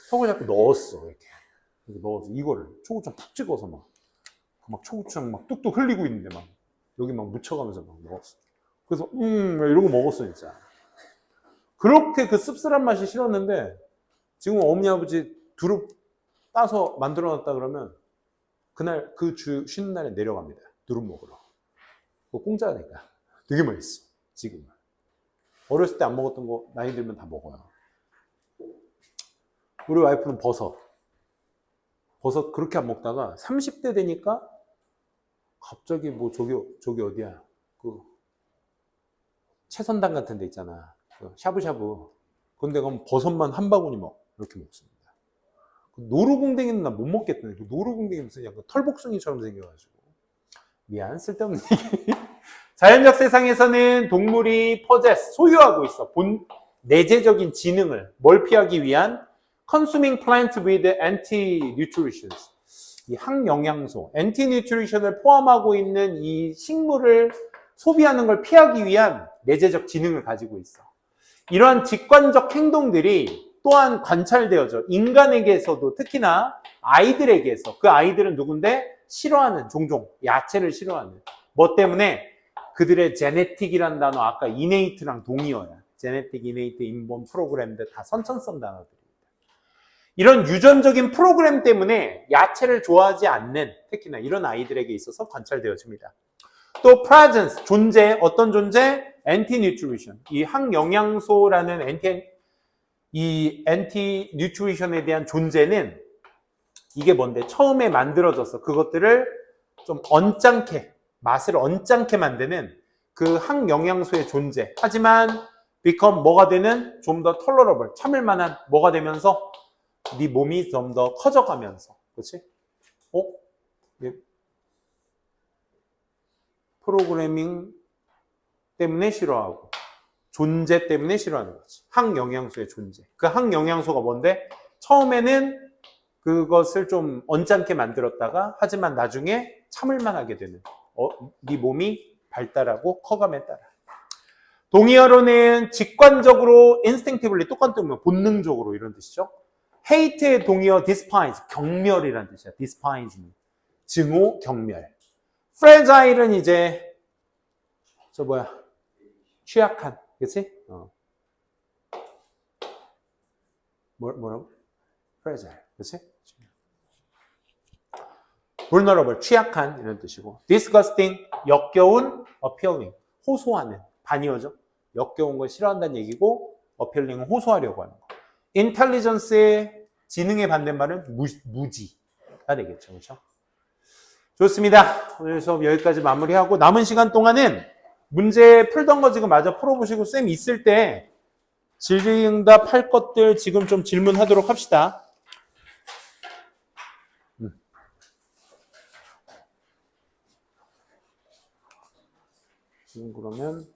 S1: 턱을 자꾸 넣었어. 이렇게 넣어서 이거를 초고추장 푹 찍어서 막 초고추장 막 뚝뚝 흘리고 있는데 막 여기 막 묻혀가면서 막 먹었어. 그래서 이런 거 먹었어 진짜. 그렇게 그 씁쓸한 맛이 싫었는데 지금 어머니 아버지 두릅 따서 만들어놨다 그러면 그날 그 쉬는 날에 내려갑니다. 두릅 먹으러. 그거 공짜니까 되게 맛있어. 지금은. 어렸을 때 안 먹었던 거 나이 들면 다 먹어요. 우리 와이프는 버섯 그렇게 안 먹다가 30대 되니까 갑자기 뭐 저기 어디야 그 채선당 같은 데 있잖아. 그 샤브샤브. 근데 가면 버섯만 한 바구니 이렇게 먹습니다. 노루궁뎅이는 난 못 먹겠다네. 그 노루궁뎅이 무슨 약간 털복숭이처럼 생겨가지고. 미안, 쓸데없는 얘기. 자연적 세상에서는 동물이 소유하고 있어. 내재적인 지능을 뭘 피하기 위한 consuming plant with anti-nutrients. 이 항영양소, anti-nutrition을 포함하고 있는 이 식물을 소비하는 걸 피하기 위한 내재적 지능을 가지고 있어. 이러한 직관적 행동들이 또한 관찰되어져. 인간에게서도 특히나 아이들에게서. 그 아이들은 누군데? 싫어하는 종종 야채를 싫어하는. 뭐 때문에? 그들의 제네틱이란 단어 아까 이네이트랑 동의어야. 제네틱, 이네이트, 인본, 프로그램들 다 선천성 단어들입니다. 이런 유전적인 프로그램 때문에 야채를 좋아하지 않는 특히나 이런 아이들에게 있어서 관찰되어집니다. 또 presence, 존재, 어떤 존재? anti-nutrition. 이 항영양소라는 이 anti-nutrition에 대한 존재는 이게 뭔데? 처음에 만들어져서 그것들을 좀 맛을 언짢게 만드는 그 항영양소의 존재. 하지만 become 뭐가 되는? 좀 더 tolerable, 참을 만한 뭐가 되면서 네 몸이 좀 더 커져가면서. 그렇지? 프로그래밍 때문에 싫어하고 존재 때문에 싫어하는 거지. 항영양소의 존재. 그 항영양소가 뭔데? 처음에는 그것을 좀 언짢게 만들었다가 하지만 나중에 참을만 하게 되는 네 몸이 발달하고 커감에 따라. 동의어로는 직관적으로 instinctively 똑같은 거 본능적으로 이런 뜻이죠. hate의 동의어 despise 경멸이라는 뜻이야. despise는 증오 경멸. fragile은 이제 취약한, 그치? 뭐라고? fragile, 그치? vulnerable, 취약한 이런 뜻이고 disgusting, 역겨운, appealing, 호소하는, 반이어죠? 역겨운 걸 싫어한다는 얘기고 appealing은 호소하려고 하는 거. intelligence의 지능의 반대말은 무지가 되겠죠, 그렇죠? 좋습니다. 오늘 수업 여기까지 마무리하고 남은 시간 동안은 문제 풀던 거 지금 마저 풀어보시고 쌤 있을 때 질의응답 할 것들 지금 좀 질문하도록 합시다. 지금 그러면